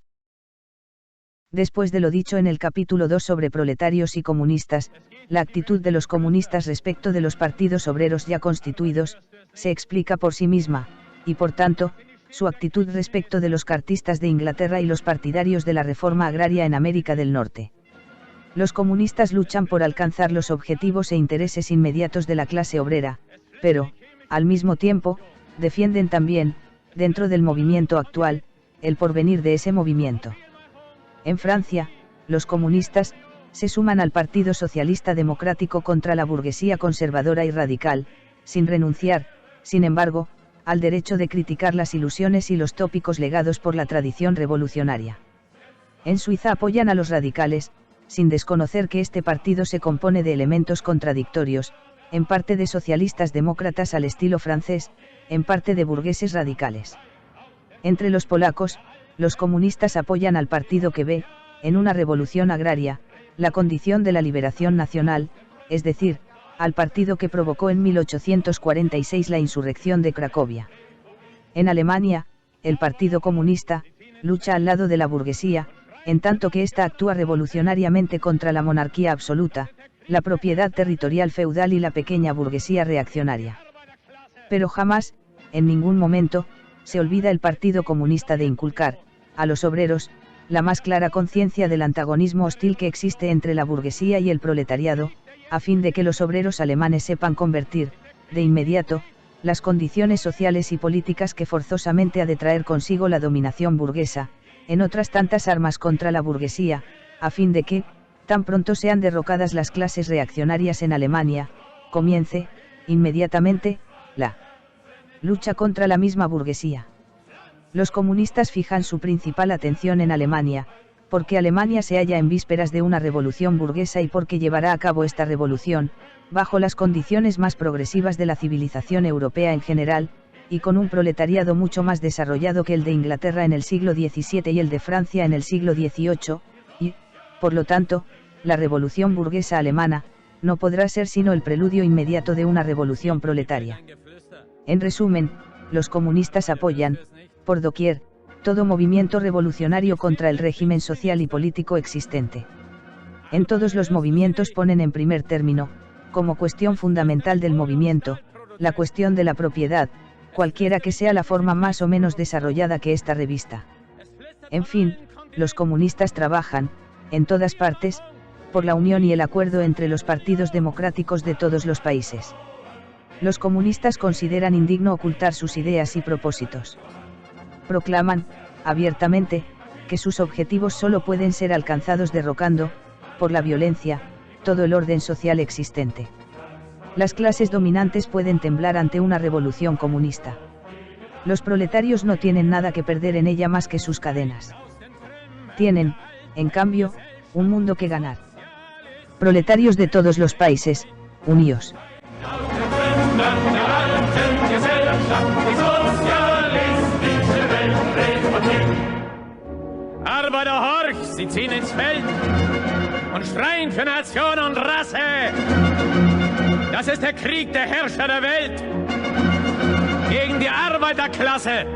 Después de lo dicho en el capítulo 2 sobre proletarios y comunistas, la actitud de los comunistas respecto de los partidos obreros ya constituidos, se explica por sí misma, y por tanto, su actitud respecto de los cartistas de Inglaterra y los partidarios de la reforma agraria en América del Norte. Los comunistas luchan por alcanzar los objetivos e intereses inmediatos de la clase obrera, pero, al mismo tiempo, defienden también, dentro del movimiento actual, el porvenir de ese movimiento. En Francia, los comunistas se suman al Partido Socialista Democrático contra la burguesía conservadora y radical, sin renunciar, sin embargo, al derecho de criticar las ilusiones y los tópicos legados por la tradición revolucionaria. En Suiza apoyan a los radicales, sin desconocer que este partido se compone de elementos contradictorios, en parte de socialistas demócratas al estilo francés, en parte de burgueses radicales. Entre los polacos, los comunistas apoyan al partido que ve, en una revolución agraria, la condición de la liberación nacional, es decir, al partido que provocó en 1846 la insurrección de Cracovia. En Alemania, el Partido Comunista lucha al lado de la burguesía, en tanto que ésta actúa revolucionariamente contra la monarquía absoluta, la propiedad territorial feudal y la pequeña burguesía reaccionaria. Pero jamás, en ningún momento, se olvida el Partido Comunista de inculcar, a los obreros, la más clara conciencia del antagonismo hostil que existe entre la burguesía y el proletariado, a fin de que los obreros alemanes sepan convertir, de inmediato, las condiciones sociales y políticas que forzosamente ha de traer consigo la dominación burguesa, en otras tantas armas contra la burguesía, a fin de que, tan pronto sean derrocadas las clases reaccionarias en Alemania, comience, inmediatamente, la lucha contra la misma burguesía. Los comunistas fijan su principal atención en Alemania, porque Alemania se halla en vísperas de una revolución burguesa y porque llevará a cabo esta revolución, bajo las condiciones más progresivas de la civilización europea en general, y con un proletariado mucho más desarrollado que el de Inglaterra en el siglo XVII y el de Francia en el siglo XVIII, y, por lo tanto, la revolución burguesa alemana, no podrá ser sino el preludio inmediato de una revolución proletaria. En resumen, los comunistas apoyan, por doquier, todo movimiento revolucionario contra el régimen social y político existente. En todos los movimientos ponen en primer término, como cuestión fundamental del movimiento, la cuestión de la propiedad, cualquiera que sea la forma más o menos desarrollada que ésta revista. En fin, los comunistas trabajan, en todas partes, por la unión y el acuerdo entre los partidos democráticos de todos los países. Los comunistas consideran indigno ocultar sus ideas y propósitos. Proclaman, abiertamente, que sus objetivos solo pueden ser alcanzados derrocando, por la violencia, todo el orden social existente. Las clases dominantes pueden temblar ante una revolución comunista. Los proletarios no tienen nada que perder en ella más que sus cadenas. Tienen, en cambio, un mundo que ganar. Proletarios de todos los países, uníos. Arbeiter, horch, sie ziehen ins Feld und schreien für Nation und Rasse. Das ist der Krieg der Herrscher der Welt gegen die Arbeiterklasse.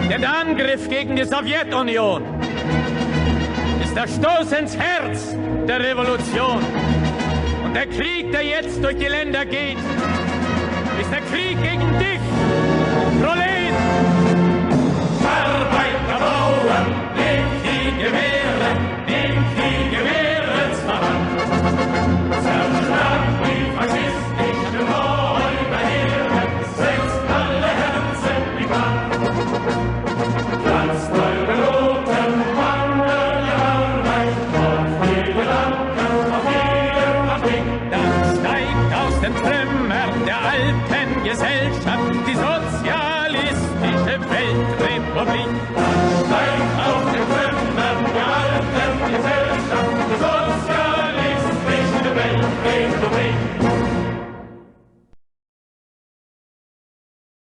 Der Angriff gegen die Sowjetunion ist der Stoß ins Herz der Revolution. Und der Krieg, der jetzt durch die Länder geht, ist der Krieg gegen dich, Prolet! Arbeiter, Bauern, nehmt die Gewehre, nehmt die Gewehre zur Hand. Zerschlagt die faschistischen Räuberheere, setzt alle Herzen in Brand. Platzt